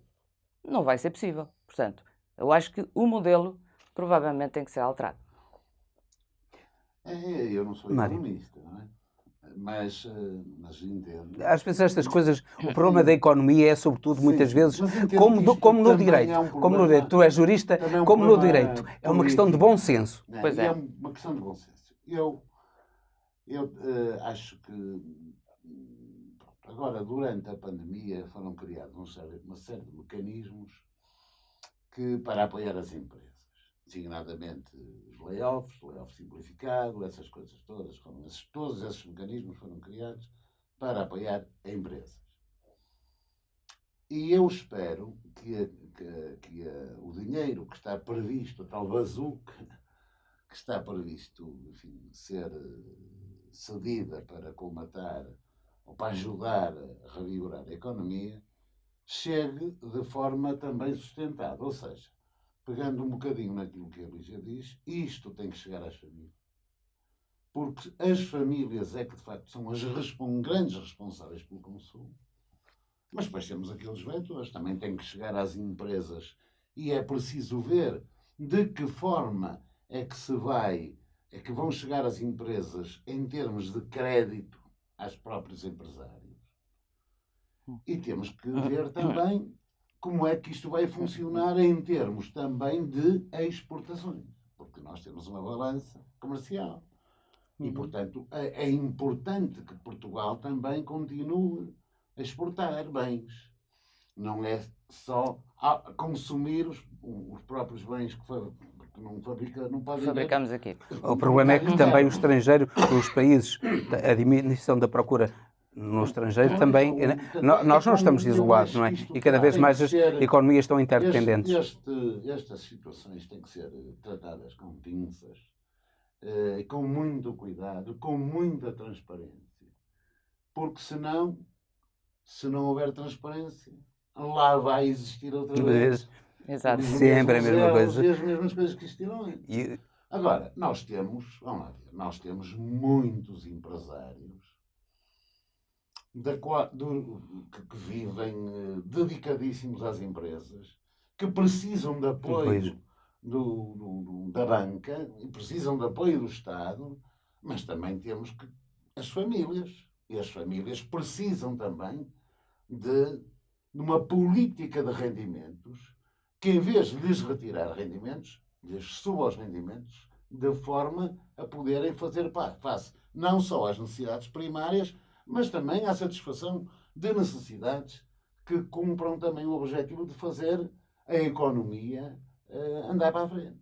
não vai ser possível. Portanto, eu acho que o modelo provavelmente tem que ser alterado. Eu não sou economista, não é? Mas entendo. Às vezes estas coisas, o problema da economia é sobretudo muitas vezes, como no direito, tu és jurista, como no direito, é uma questão de bom senso. Pois é. É uma questão de bom senso. Eu acho que agora, durante a pandemia, foram criados uma série de mecanismos para apoiar as empresas. Designadamente os layoff simplificado, essas coisas todas, todos esses mecanismos foram criados para apoiar empresas. E eu espero que o dinheiro que está previsto, a tal bazuca que está previsto, enfim, ser cedida para colmatar ou para ajudar a revigorar a economia, chegue de forma também sustentada. Ou seja, pegando um bocadinho naquilo que a Lígia diz, isto tem que chegar às famílias. Porque as famílias é que, de facto, são as grandes responsáveis pelo consumo. Mas depois temos aqueles vetores, também tem que chegar às empresas. E é preciso ver de que forma é que vão chegar às empresas em termos de crédito aos próprios empresários. E temos que ver também como é que isto vai funcionar em termos também de exportações. Porque nós temos uma balança comercial. E, portanto, é importante que Portugal também continue a exportar bens. Não é só a consumir os próprios bens que não fabrica, não podem... Fabricamos aqui. O problema é que também o estrangeiro, os países, a diminuição da procura no estrangeiro também... Nós não estamos isolados, não é? E cada vez mais as economias estão interdependentes. Estas situações têm que ser tratadas com pinças, com muito cuidado, com muita transparência. Porque senão, se não houver transparência, lá vai existir outra vez. Exato. Sempre a mesma coisa. As mesmas coisas que existiram antes. Agora, nós temos muitos empresários que vivem dedicadíssimos às empresas, que precisam de apoio da banca e precisam de apoio do Estado, mas também temos as famílias. E as famílias precisam também de uma política de rendimentos que, em vez de lhes retirar rendimentos, lhes suba os rendimentos, de forma a poderem fazer face não só às necessidades primárias, mas também à satisfação de necessidades que cumpram também o objetivo de fazer a economia andar para a frente.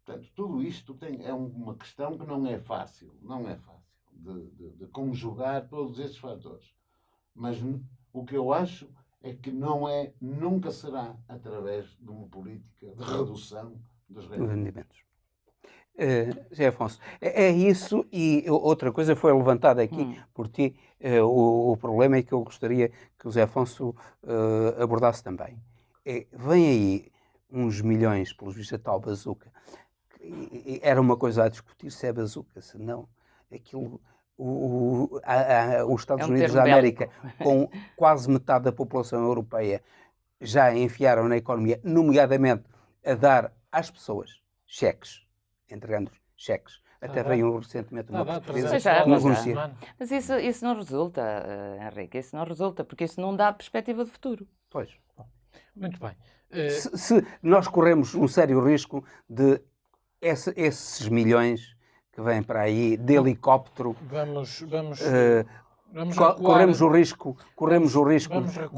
Portanto, tudo isto é uma questão que não é fácil de conjugar todos estes fatores. Mas o que eu acho é que nunca será através de uma política de redução dos rendimentos. José Afonso, é isso, e outra coisa foi levantada aqui por ti, o problema é que eu gostaria que o José Afonso abordasse também. Vem aí uns milhões, pelos vistos, a tal bazuca. Era uma coisa a discutir se é bazuca, se não. Aquilo, os Estados Unidos da América, com quase metade da população europeia, já enfiaram na economia, nomeadamente a dar às pessoas cheques, entregando cheques. Até veio recentemente uma portuguesa que não conhecia. Mas isso não resulta, Henrique, isso não resulta, porque isso não dá perspectiva de futuro. Pois. Muito bem. Se nós corremos um sério risco de esses milhões que vêm para aí de helicóptero, corremos o risco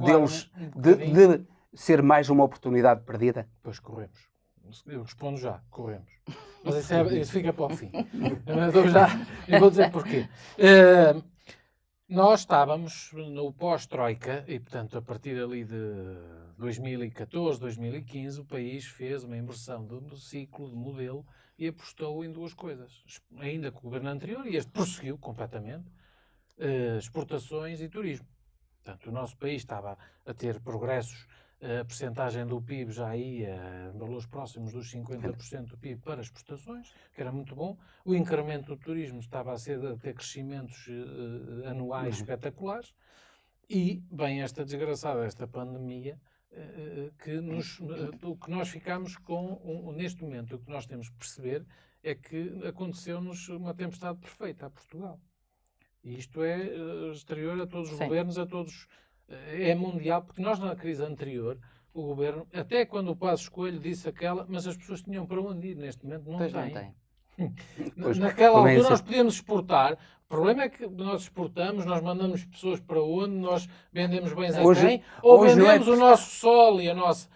deles de ser mais uma oportunidade perdida? Pois corremos. Eu respondo já, corremos. Mas isso fica para o fim. Eu vou dizer porquê. Nós estávamos no pós-Troika e, portanto, a partir ali de 2014, 2015, o país fez uma inversão do ciclo, de modelo, e apostou em duas coisas. Ainda com o governo anterior, e este prosseguiu completamente, exportações e turismo. Portanto, o nosso país estava a ter progressos, a percentagem do PIB já ia em valores próximos dos 50% do PIB para exportações, que era muito bom. O incremento do turismo estava a ter crescimentos anuais espetaculares. E, bem, esta desgraçada, esta pandemia, que nós ficamos com, neste momento, o que nós temos que perceber é que aconteceu-nos uma tempestade perfeita a Portugal. E isto é exterior a todos os governos, a todos... É mundial, porque nós na crise anterior, o governo, até quando o Passos Coelho disse mas as pessoas tinham para onde ir, neste momento não têm. Naquela altura nós podíamos exportar, o problema é que nós exportamos, nós mandamos pessoas para onde, nós vendemos bens a quem, ou vendemos o nosso sol e a nossa...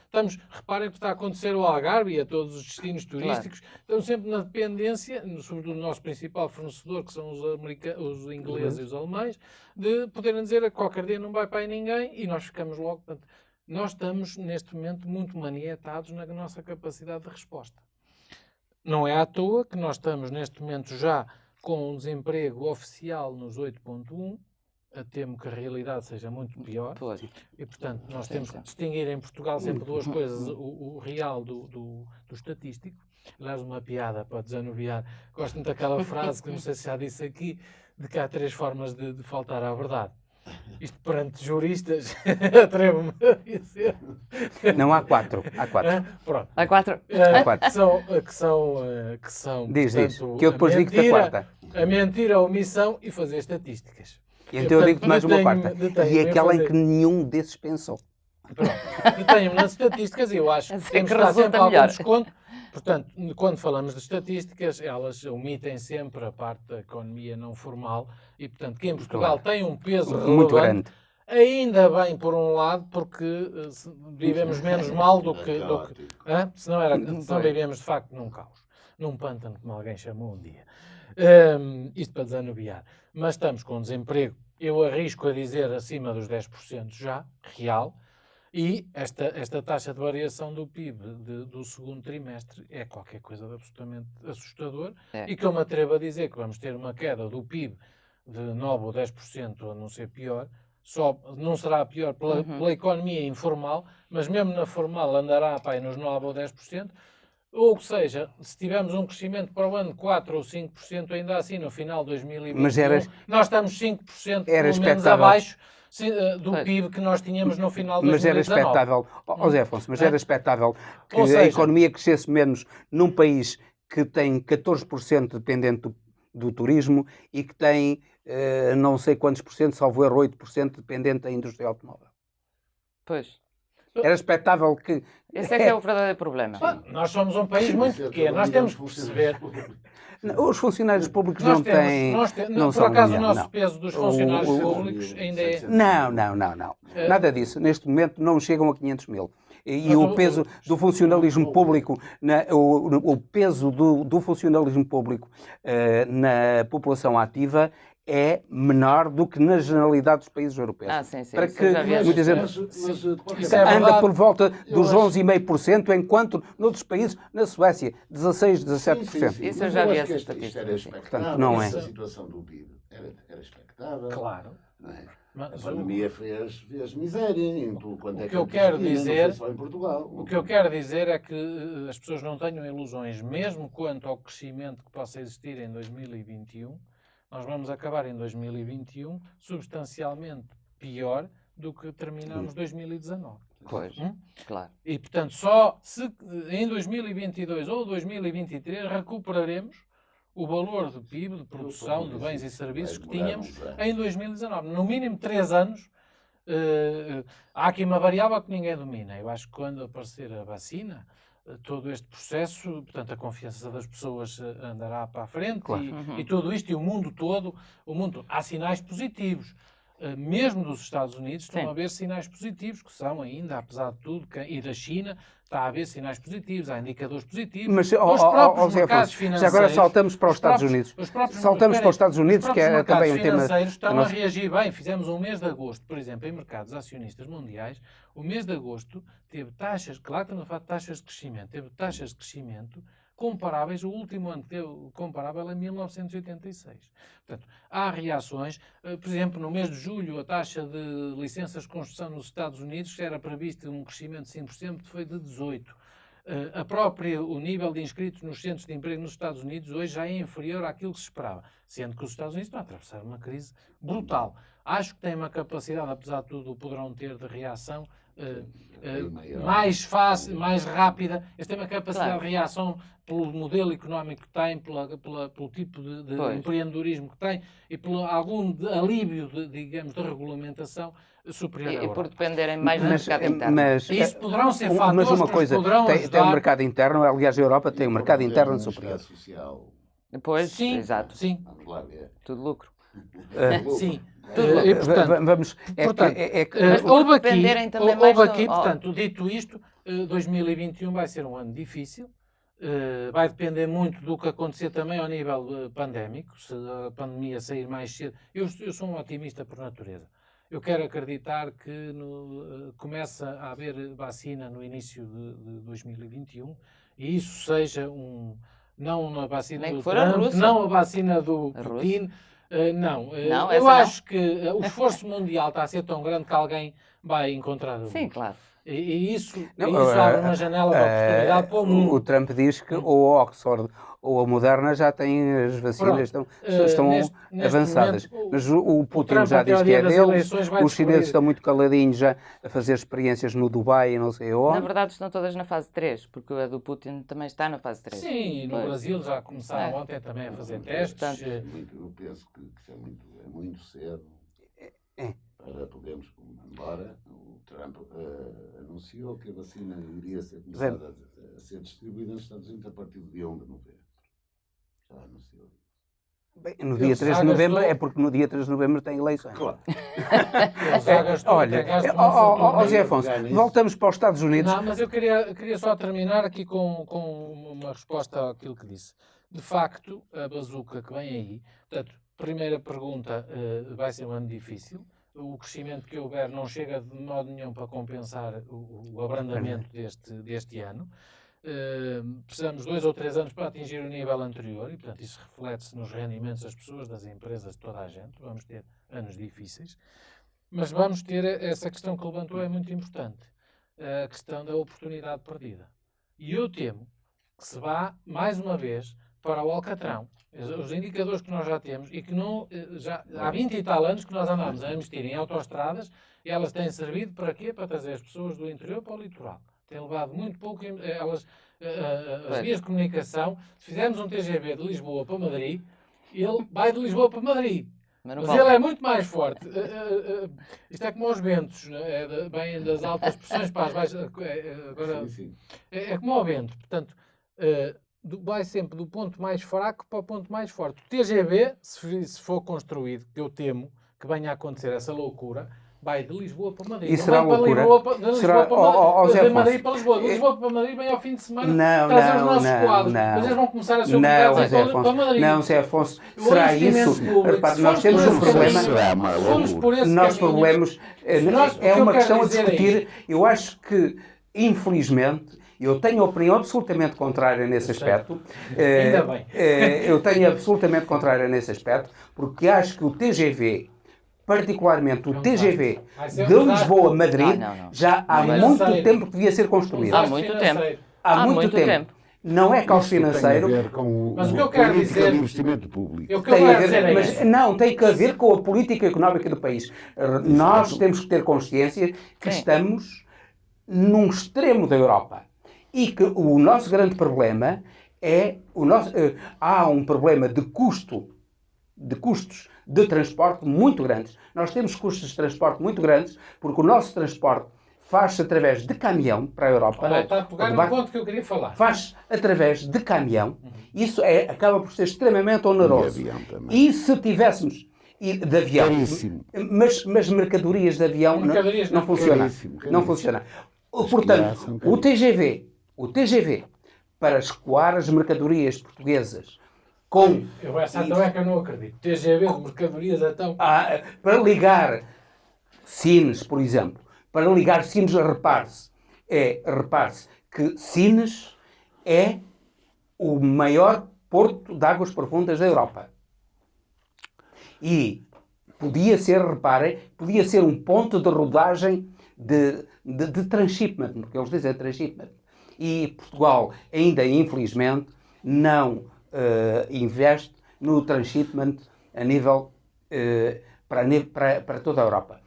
Reparem o que está a acontecer ao Algarve e a todos os destinos turísticos, estamos sempre na dependência, sobretudo do nosso principal fornecedor, que são os ingleses e os alemães, de poderem dizer a qualquer dia não vai para aí ninguém e nós ficamos logo... Portanto, nós estamos, neste momento, muito manietados na nossa capacidade de resposta. Não é à toa que nós estamos, neste momento, já com um desemprego oficial nos 8,1%, temo que a realidade seja muito pior. E, portanto, nós temos que distinguir em Portugal sempre duas coisas, o real do estatístico. Aliás, uma piada para desanuviar. Gosto muito daquela frase que não sei se já disse aqui, de que há 3 formas de faltar à verdade. Isto perante juristas, atrevo-me a dizer. Não, há 4. Pronto. Há 4. Que são diz, que eu depois digo-te a quarta. A mentira, a omissão e fazer estatísticas. Então eu digo-te mais uma quarta. detenho-me E em aquela em fazer- que nenhum desses pensou. Detenho-me nas estatísticas e eu acho que Essa é temos que que dar resulta sempre algum melhor. desconto. Portanto, quando falamos de estatísticas, elas omitem sempre a parte da economia não formal e, portanto, que em Portugal tem um peso Muito relevante. grande. Ainda bem, por um lado, porque vivemos menos mal do que... Senão vivíamos, de facto, num caos. Num pântano, como alguém chamou um dia. Isto para desanuviar. Mas estamos com desemprego, eu arrisco a dizer, acima dos 10% já, real, e esta taxa de variação do PIB do segundo trimestre é qualquer coisa de absolutamente assustador e que eu me atrevo a dizer que vamos ter uma queda do PIB de 9 ou 10%, a não ser pior, só não será pior pela economia informal, mas mesmo na formal andará para aí nos 9 ou 10%, ou seja, se tivermos um crescimento para o ano de 4 ou 5%, ainda assim no final de 2021, nós estamos 5% pelo menos expectável. abaixo do PIB que nós tínhamos no final de 2019. Mas era expectável, José Afonso, mas era expectável que Ou seja, a economia crescesse menos num país que tem 14% dependente do turismo e que tem não sei quantos por cento, salvo erro 8% dependente da indústria automóvel. Pois. Era expectável que... Esse é que é o verdadeiro problema. Nós somos um país muito pequeno, nós temos que perceber... Os funcionários públicos não têm... Por acaso o nosso peso dos funcionários públicos ainda é... Não. Nada disso. Neste momento não chegam a 500 mil. E o peso do funcionalismo público, o peso do funcionalismo público na população ativa é menor do que na generalidade dos países europeus. Sim. Para Isso que eu já vi. muita gente Isso é anda verdade. por volta dos 11,5%, enquanto noutros países, na Suécia, 16, 17%. Isso eu já vi essa Isto era estatística. expectável. Portanto, não é. Essa situação do PIB era expectável. Claro. Não é? Mas A pandemia fez miséria em tudo quanto é O que eu quero não foi dizer- só em Portugal. O que eu quero dizer é que as pessoas não tenham ilusões, mesmo quanto ao crescimento que possa existir em 2021, nós vamos acabar em 2021 substancialmente pior do que terminamos 2019. Pois, claro. E, portanto, só se em 2022 ou 2023 recuperaremos o valor do PIB, de produção de bens e serviços que tínhamos em 2019. No mínimo 3 anos. Há aqui uma variável que ninguém domina. Eu acho que quando aparecer a vacina, todo este processo, portanto, a confiança das pessoas andará para a frente e tudo isto, e o mundo todo, há sinais positivos. Mesmo dos Estados Unidos estão a haver sinais positivos, que são ainda, apesar de tudo, e da China está a haver sinais positivos, há indicadores positivos. Mas, os próprios Zé mercados Afonso, financeiros... já agora saltamos para os Estados Unidos. Saltamos para os Estados Unidos, que é também um tema... Os financeiros estão a reagir bem. Fizemos um mês de agosto, por exemplo, em mercados acionistas mundiais, o mês de agosto teve taxas, claro que estamos a falar de taxas de crescimento, teve taxas de crescimento comparáveis, o último ano que teve comparável é 1986. Portanto, há reações. Por exemplo, no mês de julho, a taxa de licenças de construção nos Estados Unidos, que era previsto um crescimento de 5%, foi de 18%. O nível de inscritos nos centros de emprego nos Estados Unidos hoje já é inferior àquilo que se esperava, sendo que os Estados Unidos estão a atravessar uma crise brutal. Acho que têm uma capacidade, apesar de tudo, poderão ter de reação mais fácil, mais rápida. Eles têm uma capacidade de reação pelo modelo económico que têm, pelo tipo de empreendedorismo que têm e pelo algum alívio, digamos, de regulamentação superior à Europa. E por dependerem mais do mercado interno. Isso poderão ser fatores mas uma que coisa, poderão tem ajudar. um mercado interno, aliás, a Europa tem um mercado interno superior. Social. Depois, Sim, exato. sim. Vamos lá ver. Tudo lucro. Sim. E, portanto, vamos... Houve aqui, dependerem também mais portanto, dito isto, 2021 vai ser um ano difícil. Vai depender muito do que acontecer também ao nível pandémico, se a pandemia sair mais cedo. Eu sou um otimista por natureza. Eu quero acreditar que começa a haver vacina no início de 2021 e isso seja não a vacina Nem do que for a Trump, russa. não a vacina do A Putin. Não, eu essa não. acho que o esforço mundial está a ser tão grande que alguém vai encontrar a luz. Sim, claro. E isso abre uma janela de oportunidade para o mundo. O Trump diz que ou a Oxford ou a Moderna já têm as vacinas, estão neste avançadas. momento, Mas o Putin Trump, já até diz ao que é dia das deles, eleições, vai os chineses descobrir. estão muito caladinhos já a fazer experiências no Dubai e não sei Na onde. verdade estão todas na fase 3, porque a do Putin também está na fase 3. Sim, no Pois. Brasil já começaram ontem também a fazer testes. Portanto, Eu penso que isso é muito cedo. para podermos, embora o Trump anunciou que a vacina iria ser começada a ser distribuída nos Estados Unidos a partir de dia 1 de novembro. Já anunciou isso. Bem, no dia 3 de novembro é porque no dia 3 de novembro tem eleições. Claro. Olha, José Afonso, voltamos para os Estados Unidos. Não, mas eu queria só terminar aqui com uma resposta àquilo que disse. De facto, a bazuca que vem aí, portanto, primeira pergunta, vai ser um ano difícil. O crescimento que houver não chega de modo nenhum para compensar o abrandamento deste ano. Precisamos 2 ou 3 anos para atingir o nível anterior e, portanto, isso reflete-se nos rendimentos das pessoas, das empresas, de toda a gente. Vamos ter anos difíceis, mas vamos ter essa questão que levantou, é muito importante, a questão da oportunidade perdida. E eu temo que se vá, mais uma vez, para o alcatrão. Os indicadores que nós já temos e que não, já há 20 e tal anos que nós andamos a investir em autoestradas e elas têm servido para quê? Para trazer as pessoas do interior para o litoral. Tem levado muito pouco, as vias de comunicação. Se fizermos um TGV de Lisboa para Madrid, ele vai de Lisboa para Madrid. Mas ele é muito mais forte. Isto é como aos ventos, vem das altas pressões para as baixas. Agora, é como ao vento. Portanto, vai sempre do ponto mais fraco para o ponto mais forte. O TGV, se for construído, que eu temo que venha a acontecer essa loucura, vai de Lisboa para Madrid. E será loucura? De Madrid para Lisboa. De Lisboa para Madrid vem ao fim de semana trazer os nossos quadros. Mas eles vão começar a ser obrigados para Madrid. Não, Zé Afonso, será isso? Nós temos um problema. Nós problemas. É uma questão a discutir. Eu acho que, infelizmente, eu tenho opinião absolutamente contrária nesse aspecto. Ainda bem. Eu tenho absolutamente contrária nesse aspecto, porque acho que o TGV, particularmente o TGV de Lisboa a Madrid, já há muito tempo que devia ser construído. Há muito tempo. Há muito tempo. Não é caos financeiro. Tem a ver com mas o que eu quero dizer, de investimento público. Tem que ver com a política económica do país. Nós temos que ter consciência que estamos num extremo da Europa. E que o nosso grande problema é há um problema de custos de transporte muito grandes. Nós temos custos de transporte muito grandes porque o nosso transporte faz-se através de caminhão para a Europa. Olha, está a pegar no ponto que eu queria falar. Faz através de caminhão. Isso acaba por ser extremamente oneroso. E se tivéssemos de avião, mas mercadorias de avião não funciona. Não funciona. Portanto, o TGV, para escoar as mercadorias portuguesas com... Então é que eu não acredito. TGV de mercadorias então... para ligar Sines, por exemplo. Para ligar Sines, repare-se que Sines é o maior porto de águas profundas da Europa. E podia ser um ponto de rodagem de transshipment, porque eles dizem transshipment. E Portugal ainda, infelizmente, não investe no transshipment a nível para toda a Europa.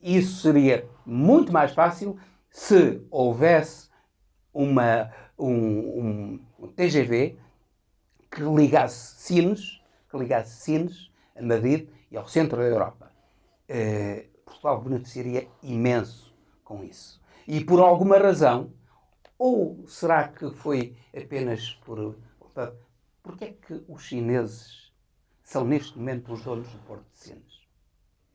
Isso seria muito mais fácil se houvesse um TGV que ligasse Sines a Madrid e ao centro da Europa. Portugal beneficiaria imenso com isso. E por alguma razão, ou será que foi apenas porque é que os chineses são neste momento os donos do Porto de Sines?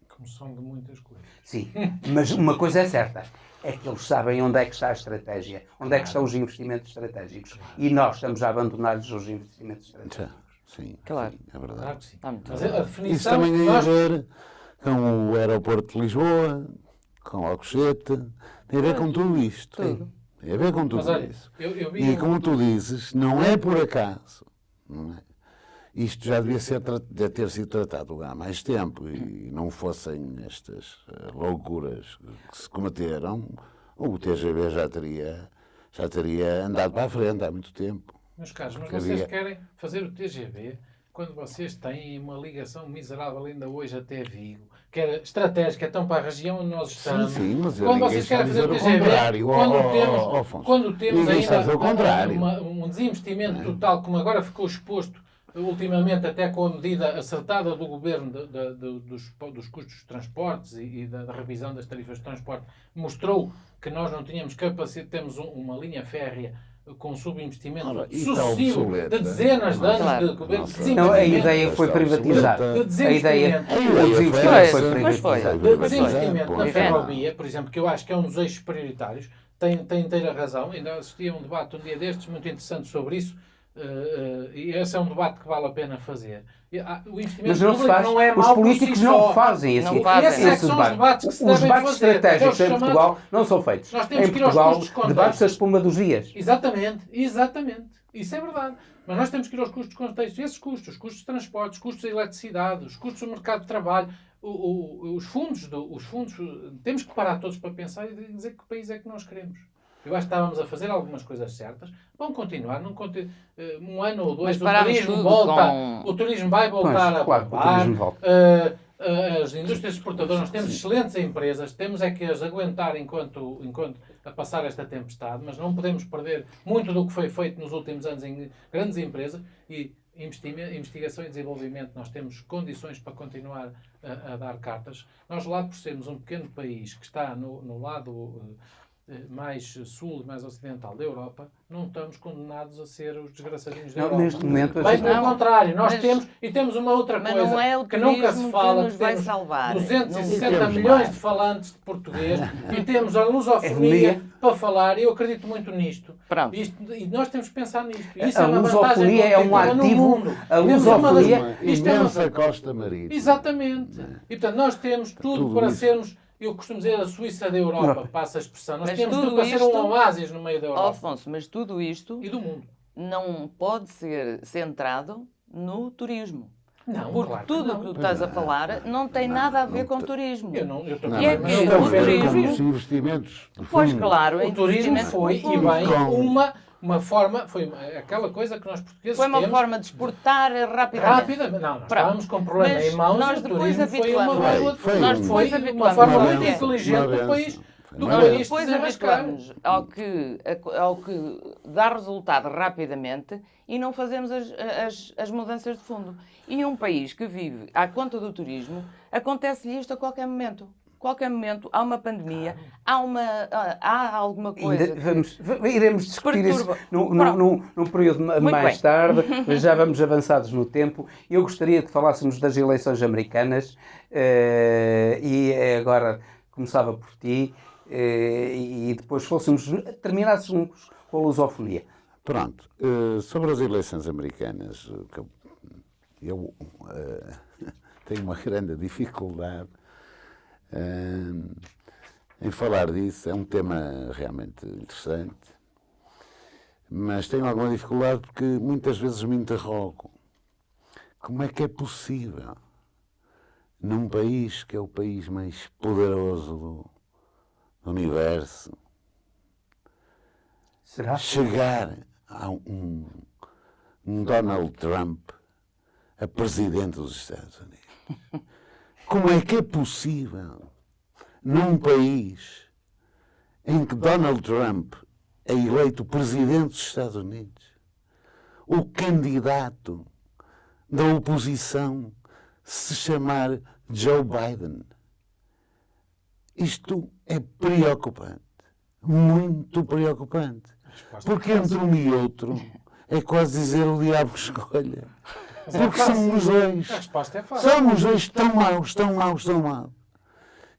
Como são de muitas coisas. Sim, mas uma coisa é certa, é que eles sabem onde é que está a estratégia, onde é que estão os investimentos estratégicos. E nós estamos a abandonar-lhes os investimentos estratégicos. Sim, claro. Sim, é verdade. Claro que sim. Mas a definição... Isso também tem a ver com o aeroporto de Lisboa, com Alcochete, tem a ver com tudo isto. Tem a ver com tudo isso. E como tu dizes, não é por acaso, não é? Isto já devia ter sido tratado há mais tempo e não fossem estas loucuras que se cometeram, o TGV já teria andado para a frente há muito tempo. Meus caros, mas vocês querem fazer o TGV quando vocês têm uma ligação miserável ainda hoje até Vigo, que era estratégica, então para a região onde nós estamos. Sim, mas quando vocês querem fazer o TGV, quando temos ainda um desinvestimento total, como agora ficou exposto ultimamente até com a medida acertada do governo dos custos de transportes e da revisão das tarifas de transporte, mostrou que nós não tínhamos capacidade, temos uma linha férrea com subinvestimento sucessivo de dezenas de anos de governo de desinvestimento. Não, a ideia foi privatizar. A ideia foi privatizar. De desinvestimento na ferrovia, por exemplo, que eu acho que é um dos eixos prioritários, tem inteira razão. Ainda assisti a um debate um dia destes muito interessante sobre isso. E esse é um debate que vale a pena fazer. O investimento público não é mau. Os políticos não fazem esse debate. Os debates estratégicos em Portugal não são feitos. Nós temos em que ir aos Portugal, custos de debate-se a espuma dos dias. Exatamente. Isso é verdade. Mas nós temos que ir aos custos de contexto. E esses custos, os custos de transporte, os custos de eletricidade, os custos do mercado de trabalho, os fundos, temos que parar todos para pensar e dizer que país é que nós queremos. Eu acho que estávamos a fazer algumas coisas certas. Vão continuar. Um ano ou dois, o turismo vai voltar a bombar. As indústrias exportadoras, nós temos excelentes empresas, temos é que as aguentar enquanto a passar esta tempestade, mas não podemos perder muito do que foi feito nos últimos anos em grandes empresas e investigação e desenvolvimento. Nós temos condições para continuar a dar cartas. Nós, lá por sermos um pequeno país que está no lado mais sul, mais ocidental da Europa, não estamos condenados a ser os desgraçadinhos da Europa. Neste momento, bem pelo contrário, nós temos uma outra coisa não é o que nunca se fala, que temos 260 milhões de falantes de português e temos a lusofonia para falar, e eu acredito muito nisto. E nós temos que pensar nisto. Isso a lusofonia é um ativo. A lusofonia imensa costa marítima. Exatamente. E portanto nós temos tudo para sermos... Eu costumo dizer a Suíça da Europa, passa a expressão. Nós temos tudo para ser um oásis no meio da Europa. Afonso, mas tudo isto e do mundo não pode ser centrado no turismo. Não, porque claro tudo o que tu estás a falar não tem nada a ver com turismo. Eu também. É que o turismo... investimentos. Pois claro, o turismo foi, e bem, uma forma, foi aquela coisa que nós portugueses foi uma forma de exportar rapidamente. Não, nós estávamos com um problema em mãos. Nós depois habituamos. Foi uma forma muito inteligente do país. Nós depois habituamos ao que dá resultado rapidamente e não fazemos as mudanças de fundo. E um país que vive à conta do turismo, acontece-lhe isto a qualquer momento. Qualquer momento há uma pandemia, há alguma coisa. Iremos discutir isso num período mais tarde, mas já vamos avançados no tempo. Eu gostaria que falássemos das eleições americanas e agora começava por ti e depois terminássemos com a lusofonia. Pronto, sobre as eleições americanas, eu tenho uma grande dificuldade em falar disso. É um tema realmente interessante, mas tenho alguma dificuldade porque muitas vezes me interrogo como é que é possível num país que é o país mais poderoso do universo chegar a um Donald Trump a presidente dos Estados Unidos. Como é que é possível, num país em que Donald Trump é eleito presidente dos Estados Unidos, o candidato da oposição se chamar Joe Biden? Isto é preocupante, muito preocupante, porque entre um e outro é quase dizer o diabo escolha. Porque somos os dois. A resposta é fácil. Somos os dois tão maus,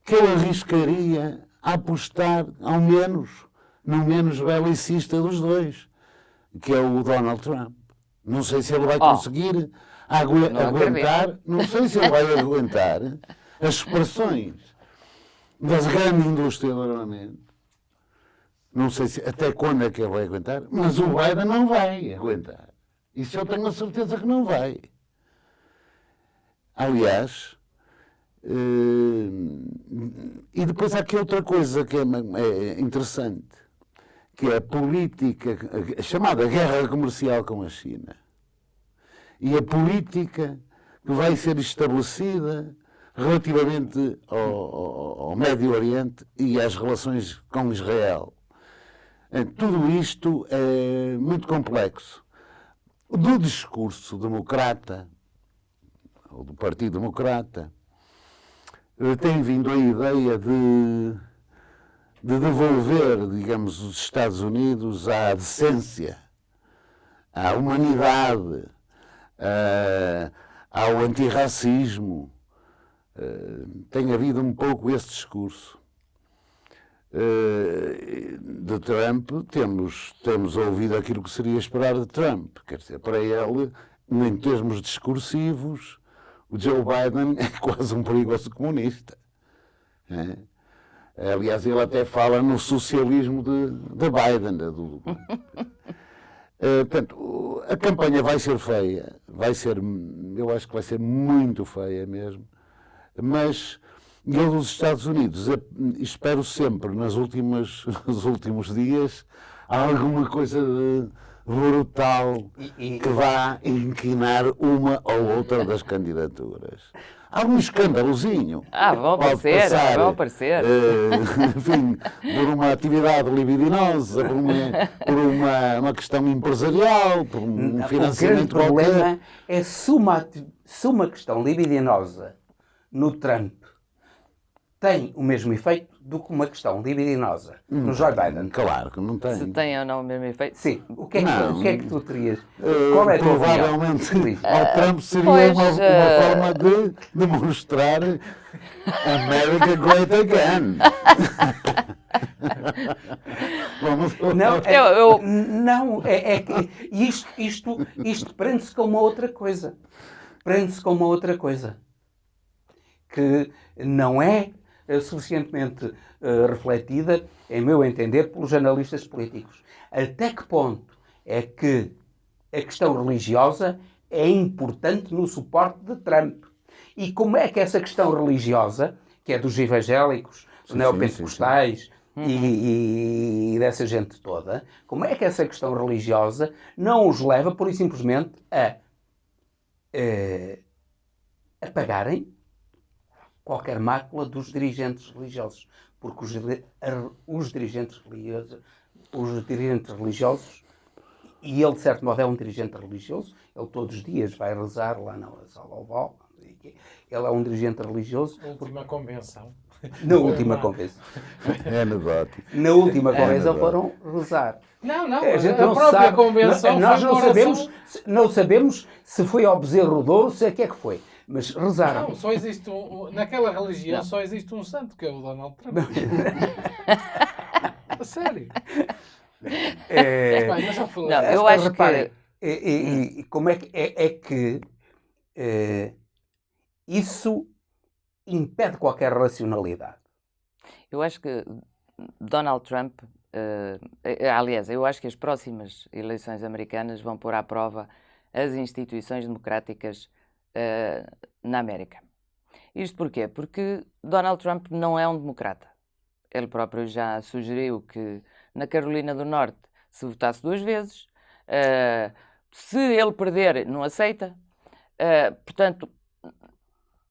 que eu arriscaria a apostar no menos belicista dos dois, que é o Donald Trump. Não sei se ele vai conseguir aguentar, não sei se ele vai aguentar as expressões das grandes indústrias do armamento. Não sei até quando é que ele vai aguentar, mas o Biden não vai aguentar. Isso eu tenho a certeza que não vai. Aliás, e depois há aqui outra coisa que é interessante, que é a política, a chamada guerra comercial com a China. E a política que vai ser estabelecida relativamente ao Médio Oriente e às relações com Israel. Tudo isto é muito complexo. do discurso democrata, ou do Partido Democrata, tem vindo a ideia de devolver, digamos, os Estados Unidos à decência, à humanidade, ao antirracismo. Tem havido um pouco esse discurso. De Trump, temos ouvido aquilo que seria esperar de Trump. Quer dizer, para ele, em termos discursivos, o Joe Biden é quase um perigoso comunista. Aliás, ele até fala no socialismo de Biden. Portanto, a campanha vai ser feia, eu acho que vai ser muito feia mesmo, mas eu dos Estados Unidos espero sempre, nos últimos dias, alguma coisa de brutal que vá inclinar uma ou outra das candidaturas. Algum escândalozinho. Vão aparecer. Enfim, por uma atividade libidinosa, por uma questão empresarial, por um financiamento O grande qualquer. problema é se uma questão libidinosa no Trump tem o mesmo efeito do que uma questão libidinosa no Joe Biden. Claro que não tem. Se tem ou não o mesmo efeito. Sim. O que é que tu terias? Qual é a tua Provavelmente opinião? ao Trump seria Pois, uma forma de demonstrar America Great Again. Isto prende-se com uma outra coisa. Prende-se com uma outra coisa. Que não é suficientemente refletida, em meu entender, pelos analistas políticos. Até que ponto é que a questão religiosa é importante no suporte de Trump? E como é que essa questão religiosa, que é dos evangélicos, dos neopentecostais e dessa gente toda, como é que essa questão religiosa não os leva, pura e simplesmente, a apagarem qualquer mácula dos dirigentes religiosos? Porque os dirigentes religiosos, e ele de certo modo é um dirigente religioso, ele todos os dias vai rezar lá na sala oval, ele é um dirigente religioso. A última convenção. Na última convenção. É anedótico. Na última convenção foram rezar. Não, A gente a não própria sabe. convenção Nós foi não uma oração. não sabemos se foi ao Bezerro de Ouro, se é que foi. Mas rezaram. Não, só existe naquela religião só existe um santo, que é o Donald Trump. A sério. Bem, mas já falei. Não, eu acho Reparem, que... e como é que isso impede qualquer racionalidade? Eu acho que Donald Trump, aliás, eu acho que as próximas eleições americanas vão pôr à prova as instituições democráticas na América. Isto porquê? Porque Donald Trump não é um democrata. Ele próprio já sugeriu que na Carolina do Norte se votasse 2 vezes. Se ele perder, não aceita. Portanto,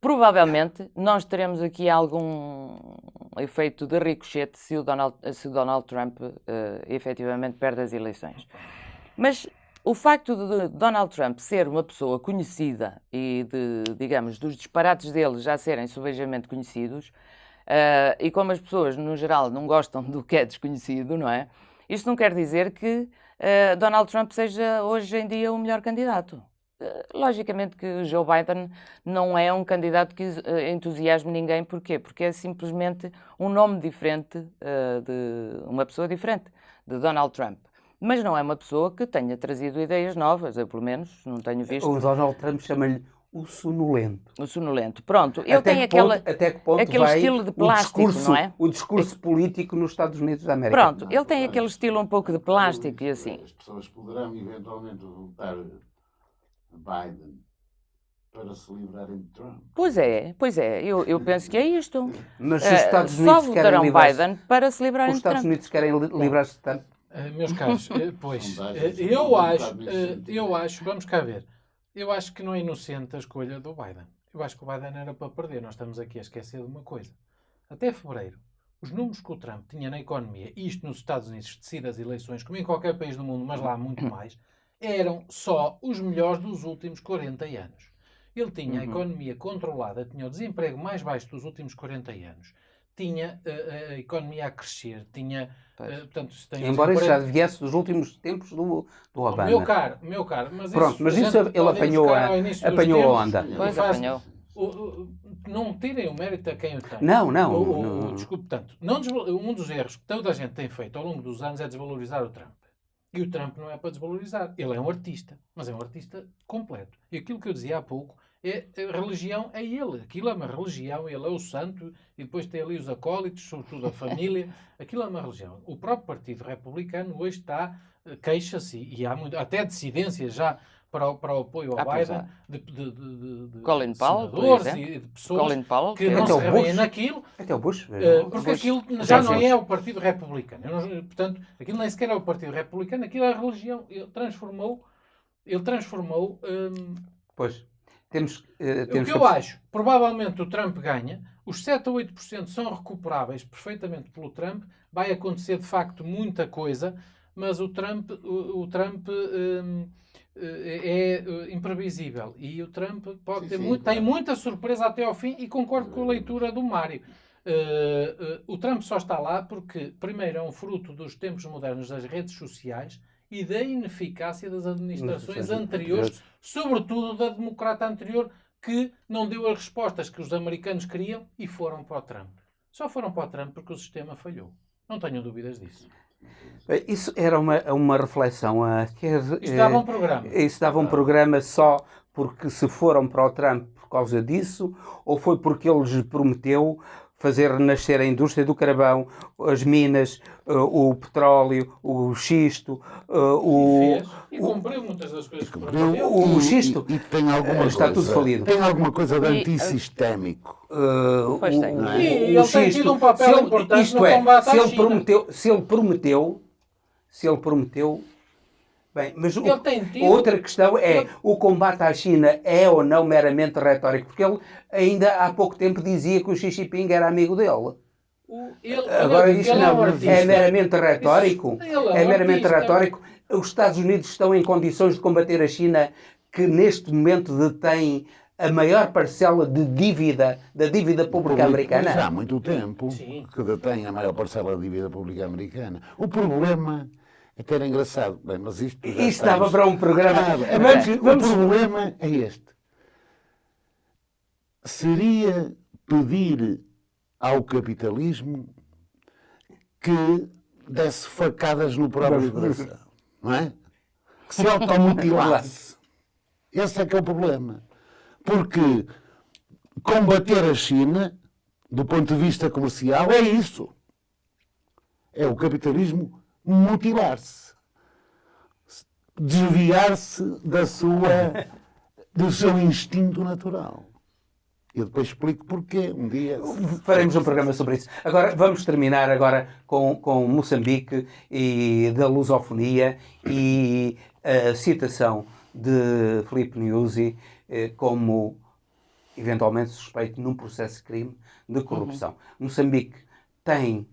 provavelmente nós teremos aqui algum efeito de ricochete se o Donald Trump efetivamente perde as eleições. Mas o facto de Donald Trump ser uma pessoa conhecida e, digamos, dos disparates dele já serem subejamente conhecidos, e como as pessoas, no geral, não gostam do que é desconhecido, não é? Isto não quer dizer que Donald Trump seja, hoje em dia, o melhor candidato. Logicamente que Joe Biden não é um candidato que entusiasme ninguém. Porquê? Porque é simplesmente um nome diferente, de uma pessoa diferente, de Donald Trump. Mas não é uma pessoa que tenha trazido ideias novas, eu pelo menos não tenho visto. O Donald Trump chama-lhe o sonolento. O sonolento. Pronto, ele tem aquele estilo de plástico, não é? O discurso político nos Estados Unidos da América. Pronto, ele tem aquele estilo um pouco de plástico e assim. As pessoas poderão eventualmente votar Biden para se livrarem de Trump. Pois é, eu penso que é isto. Mas os Estados só Unidos querem votarão livrar-se. Biden para se livrarem Os de Trump. Estados Unidos querem livrar-se de Trump. Meus caros, pois, eu acho, vamos cá ver, eu acho que não é inocente a escolha do Biden. Eu acho que o Biden era para perder. Nós estamos aqui a esquecer de uma coisa. Até fevereiro, os números que o Trump tinha na economia, e isto nos Estados Unidos, decide as eleições, como em qualquer país do mundo, mas lá muito mais, eram só os melhores dos últimos 40 anos. Ele tinha a economia controlada, tinha o desemprego mais baixo dos últimos 40 anos, tinha a economia a crescer, tinha... portanto, se tem Embora isso já viesse dos últimos tempos do Obama. Meu caro, mas pronto, isso, mas isso ele apanhou a onda. Pois apanhou. Não tirem o mérito a quem o tem. Não. Desculpe, portanto, um dos erros que toda a gente tem feito ao longo dos anos é desvalorizar o Trump. E o Trump não é para desvalorizar. Ele é um artista, mas é um artista completo. E aquilo que eu dizia há pouco, a religião é ele. Aquilo é uma religião, ele é o santo, e depois tem ali os acólitos, sobretudo a família. Aquilo é uma religião. O próprio Partido Republicano hoje está, queixa-se, e há até dissidências já para o apoio ao Biden, de Colin Powell, senadores por e de pessoas Powell, que não se revêem naquilo, até o Bush, porque aquilo já não é o Partido Republicano. Portanto, aquilo nem sequer é o Partido Republicano, aquilo é a religião. Ele transformou. Pois. O que eu acho, provavelmente o Trump ganha, os 7 ou 8% são recuperáveis perfeitamente pelo Trump, vai acontecer de facto muita coisa, mas o Trump é imprevisível e o Trump pode tem muita surpresa até ao fim, e concordo com a leitura do Mário. O Trump só está lá porque, primeiro, é um fruto dos tempos modernos das redes sociais e da ineficácia das administrações anteriores, sobretudo da democrata anterior, que não deu as respostas que os americanos queriam e foram para o Trump. Só foram para o Trump porque o sistema falhou. Não tenho dúvidas disso. Isso era uma reflexão. Isso dava um programa. Isso dava um programa só porque se foram para o Trump por causa disso, ou foi porque ele lhes prometeu fazer renascer a indústria do carvão, as minas, o petróleo, o xisto, e cumpriu muitas das coisas que prometeu. O xisto e tem alguma está coisa, tudo falido. Tem alguma coisa de antissistémico. Pois tem. E ele tem tido um papel importante no combate à China. Se ele prometeu, bem, mas tido, outra questão é, o combate à China é ou não meramente retórico? Porque ele ainda há pouco tempo dizia que o Xi Jinping era amigo dele. Agora isso não é meramente retórico? É meramente retórico? Os Estados Unidos estão em condições de combater a China, que neste momento detém a maior parcela de dívida da dívida pública americana? Já há muito tempo que detém a maior parcela da dívida pública americana. O problema é que era engraçado. Bem, mas isto dava para um programa. O problema é este. Seria pedir ao capitalismo que desse facadas no próprio coração, não é? Que se automutilasse. Esse é que é o problema. Porque combater a China, do ponto de vista comercial, é isso. É o capitalismo mutilar-se. Desviar-se do seu instinto natural. Eu depois explico porquê. Um dia faremos um programa sobre isso. Agora vamos terminar com Moçambique e da lusofonia e a citação de Filipe Nyusi como eventualmente suspeito num processo de crime de corrupção. Moçambique tem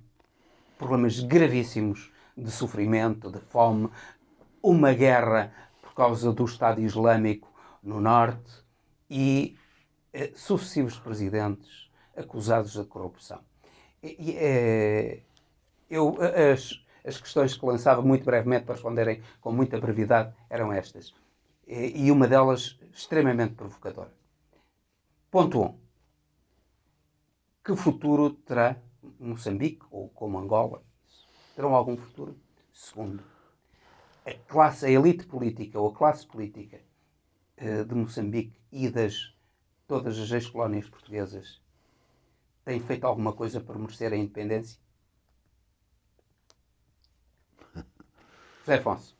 problemas gravíssimos de sofrimento, de fome, uma guerra por causa do Estado Islâmico no norte e sucessivos presidentes acusados de corrupção. As questões que lançava muito brevemente para responderem com muita brevidade eram estas. E uma delas extremamente provocadora. Ponto 1. Que futuro terá Moçambique, ou como Angola? Terão algum futuro? Segundo, a elite política ou a classe política de Moçambique e todas as ex-colónias portuguesas tem feito alguma coisa para merecer a independência? José Afonso.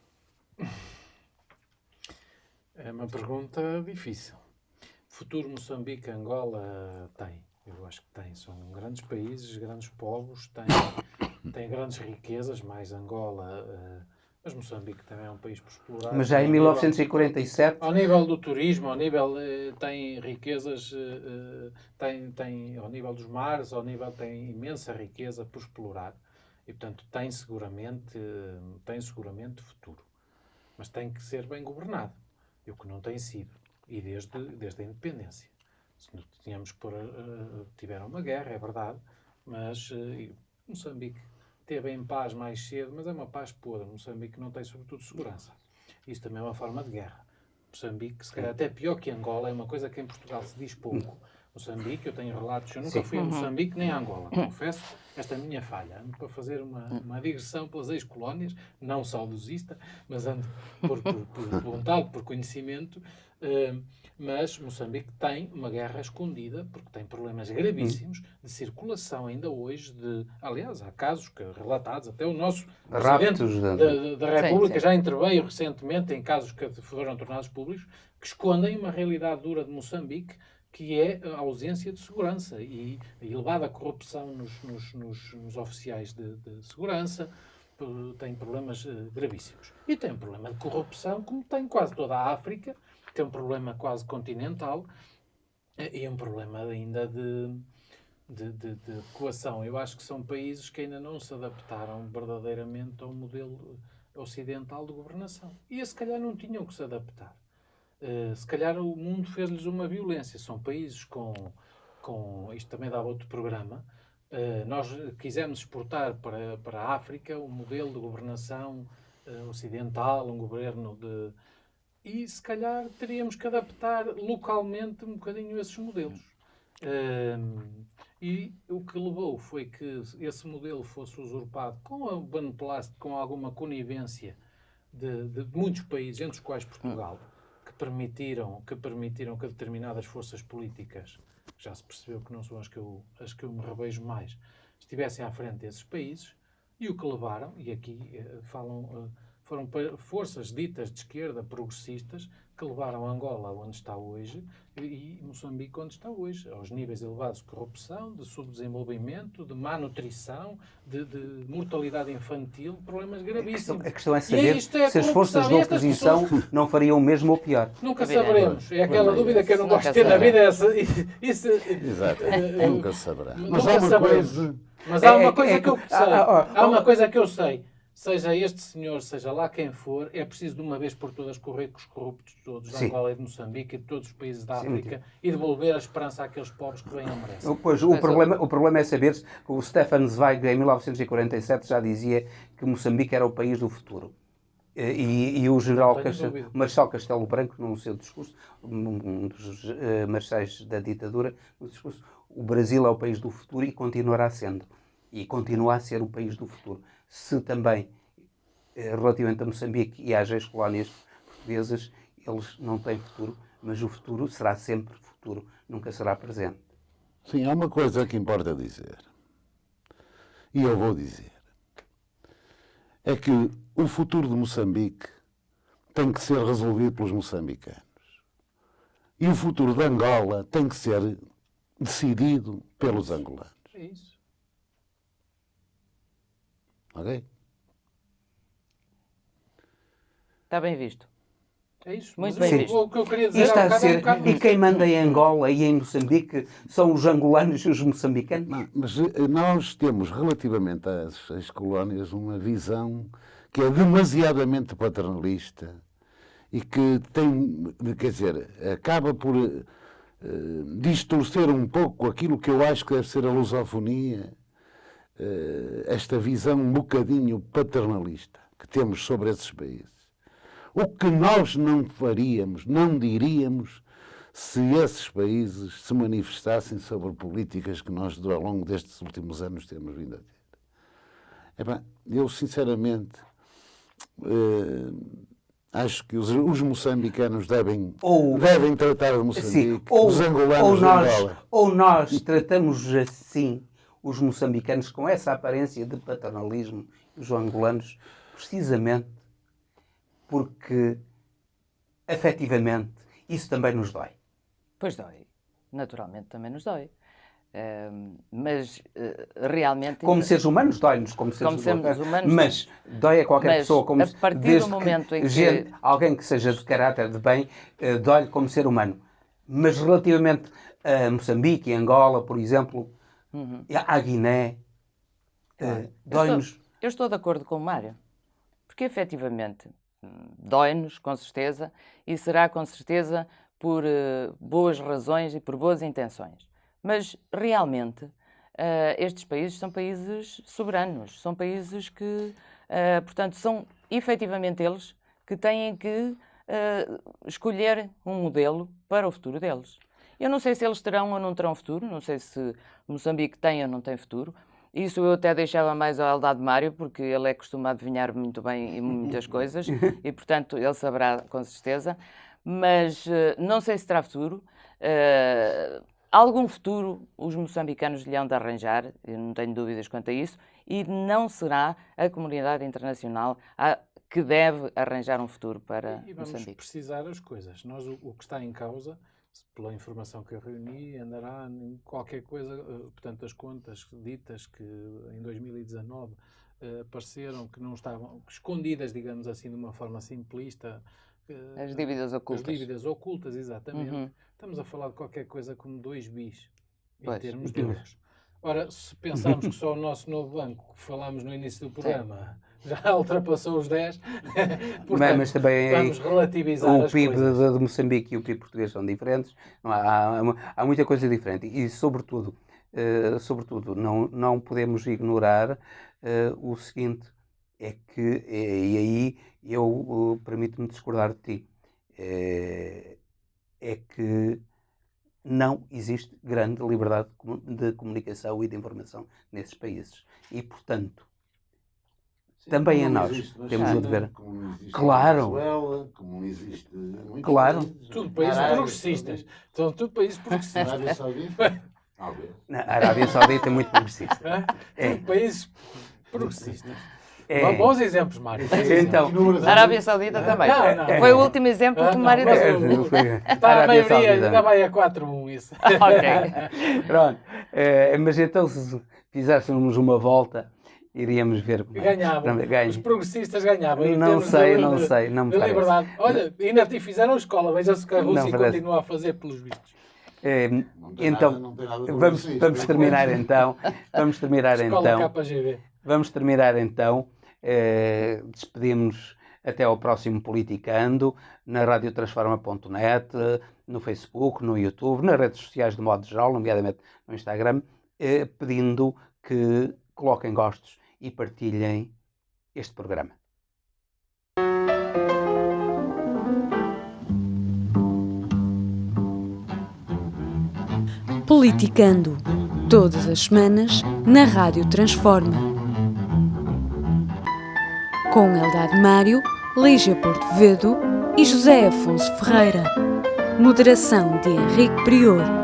É uma pergunta difícil. Futuro Moçambique, Angola tem. Eu acho que tem. São grandes países, grandes povos, têm grandes riquezas, mais Angola. Mas Moçambique também é um país por explorar. Mas já em 1947... Ao nível do turismo, ao nível tem riquezas, tem ao nível dos mares, tem imensa riqueza por explorar. E, portanto, tem seguramente futuro. mas tem que ser bem governado. E o que não tem sido. E desde a independência. Tínhamos tiveram uma guerra, é verdade, mas Moçambique teve em paz mais cedo, mas é uma paz podre. Moçambique não tem, sobretudo, segurança. Isso também é uma forma de guerra. Moçambique, se calhar até pior que Angola, é uma coisa que em Portugal se diz pouco. Moçambique, eu tenho relatos, eu nunca fui a Moçambique nem a Angola, confesso, esta é a minha falha. Ando para fazer uma digressão pelas ex-colónias, não saudosista, mas ando por vontade, por conhecimento. Mas Moçambique tem uma guerra escondida, porque tem problemas gravíssimos de circulação ainda hoje. Aliás, há casos relatados, até o nosso Presidente da República já interveio recentemente em casos que foram tornados públicos, que escondem uma realidade dura de Moçambique, que é a ausência de segurança e a elevada corrupção nos oficiais de segurança. Tem problemas gravíssimos. E tem um problema de corrupção, como tem quase toda a África, tem um problema quase continental e um problema ainda de coação. Eu acho que são países que ainda não se adaptaram verdadeiramente ao modelo ocidental de governação. E se calhar não tinham que se adaptar. Se calhar o mundo fez-lhes uma violência. São países com isto também dá outro programa. Nós quisemos exportar para a África um modelo de governação ocidental, um governo e se calhar teríamos que adaptar localmente um bocadinho esses modelos. E o que levou foi que esse modelo fosse usurpado com a beneplácito, com alguma conivência de muitos países, entre os quais Portugal, que permitiram que determinadas forças políticas, já se percebeu que não são as que eu me revejo mais, estivessem à frente desses países, e o que levaram, e aqui foram forças ditas de esquerda, progressistas, que levaram Angola onde está hoje e Moçambique onde está hoje, aos níveis elevados de corrupção, de subdesenvolvimento, de má nutrição, de mortalidade infantil, problemas gravíssimos. A questão é saber se as forças de oposição não fariam o mesmo ou pior. Nunca saberemos. É aquela dúvida que eu não gosto de ter na vida. Exato. Nunca saberá. Mas há uma coisa que eu sei. Há uma coisa que eu sei. Seja este senhor, seja lá quem for, é preciso de uma vez por todas correr com os corruptos todos de Angola e de Moçambique e de todos os países da África e devolver a esperança àqueles pobres que bem a merecem. Pois, o problema é saber que o Stefan Zweig, em 1947, já dizia que Moçambique era o país do futuro. E o general Marechal Castelo Branco, num seu discurso, um dos marechais da ditadura, no discurso, o Brasil é o país do futuro e continuará sendo. E continua a ser o país do futuro. Se também, relativamente a Moçambique e às ex-colónias portuguesas, eles não têm futuro, mas o futuro será sempre futuro, nunca será presente. Sim, há uma coisa que importa dizer, e eu vou dizer, é que o futuro de Moçambique tem que ser resolvido pelos moçambicanos. E o futuro de Angola tem que ser decidido pelos angolanos. É isso. Ok? Está bem visto. É isso. Muito bem visto. O que eu queria dizer e quem manda em Angola e em Moçambique são os angolanos e os moçambicanos? Não, mas nós temos, relativamente às colónias, uma visão que é demasiadamente paternalista e que tem, quer dizer, acaba por distorcer um pouco aquilo que eu acho que deve ser a lusofonia, esta visão um bocadinho paternalista que temos sobre esses países. O que nós não faríamos, não diríamos, se esses países se manifestassem sobre políticas que nós, ao longo destes últimos anos, temos vindo a ter. Eu, sinceramente, acho que os moçambicanos devem tratar de Moçambique, os angolanos de Angola. Ou nós tratamos assim os moçambicanos com essa aparência de paternalismo e os angolanos, precisamente porque, afetivamente, isso também nos dói. Pois dói. Naturalmente também nos dói. Mas realmente... Como seres humanos, dói-nos como seres humanos. Mas dói a qualquer pessoa. Como a partir do momento em que... Alguém que seja de caráter de bem, dói-lhe como ser humano. Mas relativamente a Moçambique e Angola, por exemplo, à Guiné, dói-nos... Eu estou de acordo com o Mário. Porque, efetivamente, dói-nos, com certeza, e será com certeza por boas razões e por boas intenções. Mas, realmente, estes países são países soberanos, são países que, portanto, são efetivamente eles que têm que escolher um modelo para o futuro deles. Eu não sei se eles terão ou não terão futuro, não sei se Moçambique tem ou não tem futuro. Isso eu até deixava mais ao Eldad Mário, porque ele é costumado adivinhar muito bem em muitas coisas e, portanto, ele saberá com certeza. Mas não sei se terá futuro. Algum futuro os moçambicanos lhe hão de arranjar, eu não tenho dúvidas quanto a isso, e não será a comunidade internacional que deve arranjar um futuro para e vamos Moçambique. precisar as coisas. Nós, o que está em causa, pela informação que eu reuni, andará em qualquer coisa, portanto, as contas ditas que em 2019 apareceram, que não estavam escondidas, digamos assim, de uma forma simplista. As dívidas ocultas. As dívidas ocultas, exatamente. Uhum. Estamos a falar de qualquer coisa como 2 bis Pois. em termos de euros. Ora, se pensarmos que só o nosso novo banco, que falámos no início do programa, já ultrapassou os 10, portanto, Mas também vamos relativizar o as PIB coisas. de Moçambique e o PIB português são diferentes. Não há muita coisa diferente. E, sobretudo não podemos ignorar o seguinte, é que, e aí eu permito-me discordar de ti, é que não existe grande liberdade de comunicação e de informação nesses países. E, portanto, também a nós temos de ver. Como não existe Claro. em Venezuela, como não existe em Claro. Tudo países progressistas. São tudo países progressistas. Arábia Saudita. A Arábia Saudita é muito progressista. Tudo países progressistas. É. Bons exemplos, Mário. Então, A Arábia Saudita também. Não. Foi o último exemplo que o Mário mas deu. Está a Arábia maioria, Saudita. ainda vai a 4-1 isso. Ok. Pronto. Mas então, se fizéssemos uma volta, iríamos ver como Ganhavam. Ganha. Os progressistas ganhavam. em Não termos sei, de- não sei, não me de parece. liberdade. Olha, ainda te fizeram escola. Veja-se que a Não Rússia parece. continua a fazer pelos vistos. Não tem Então, nada, não tem nada de vamos progressista. terminar então. Escola KGB. Vamos terminar então. Despedimos até ao próximo Politicando, na radiotransforma.net, no Facebook, no YouTube, nas redes sociais de modo geral, nomeadamente no Instagram, pedindo que coloquem gostos e partilhem este programa. Politicando, todas as semanas, na Rádio Transforma. Com Eldad Mário, Lígia Porto Vedo e José Afonso Ferreira. Moderação de Henrique Prior.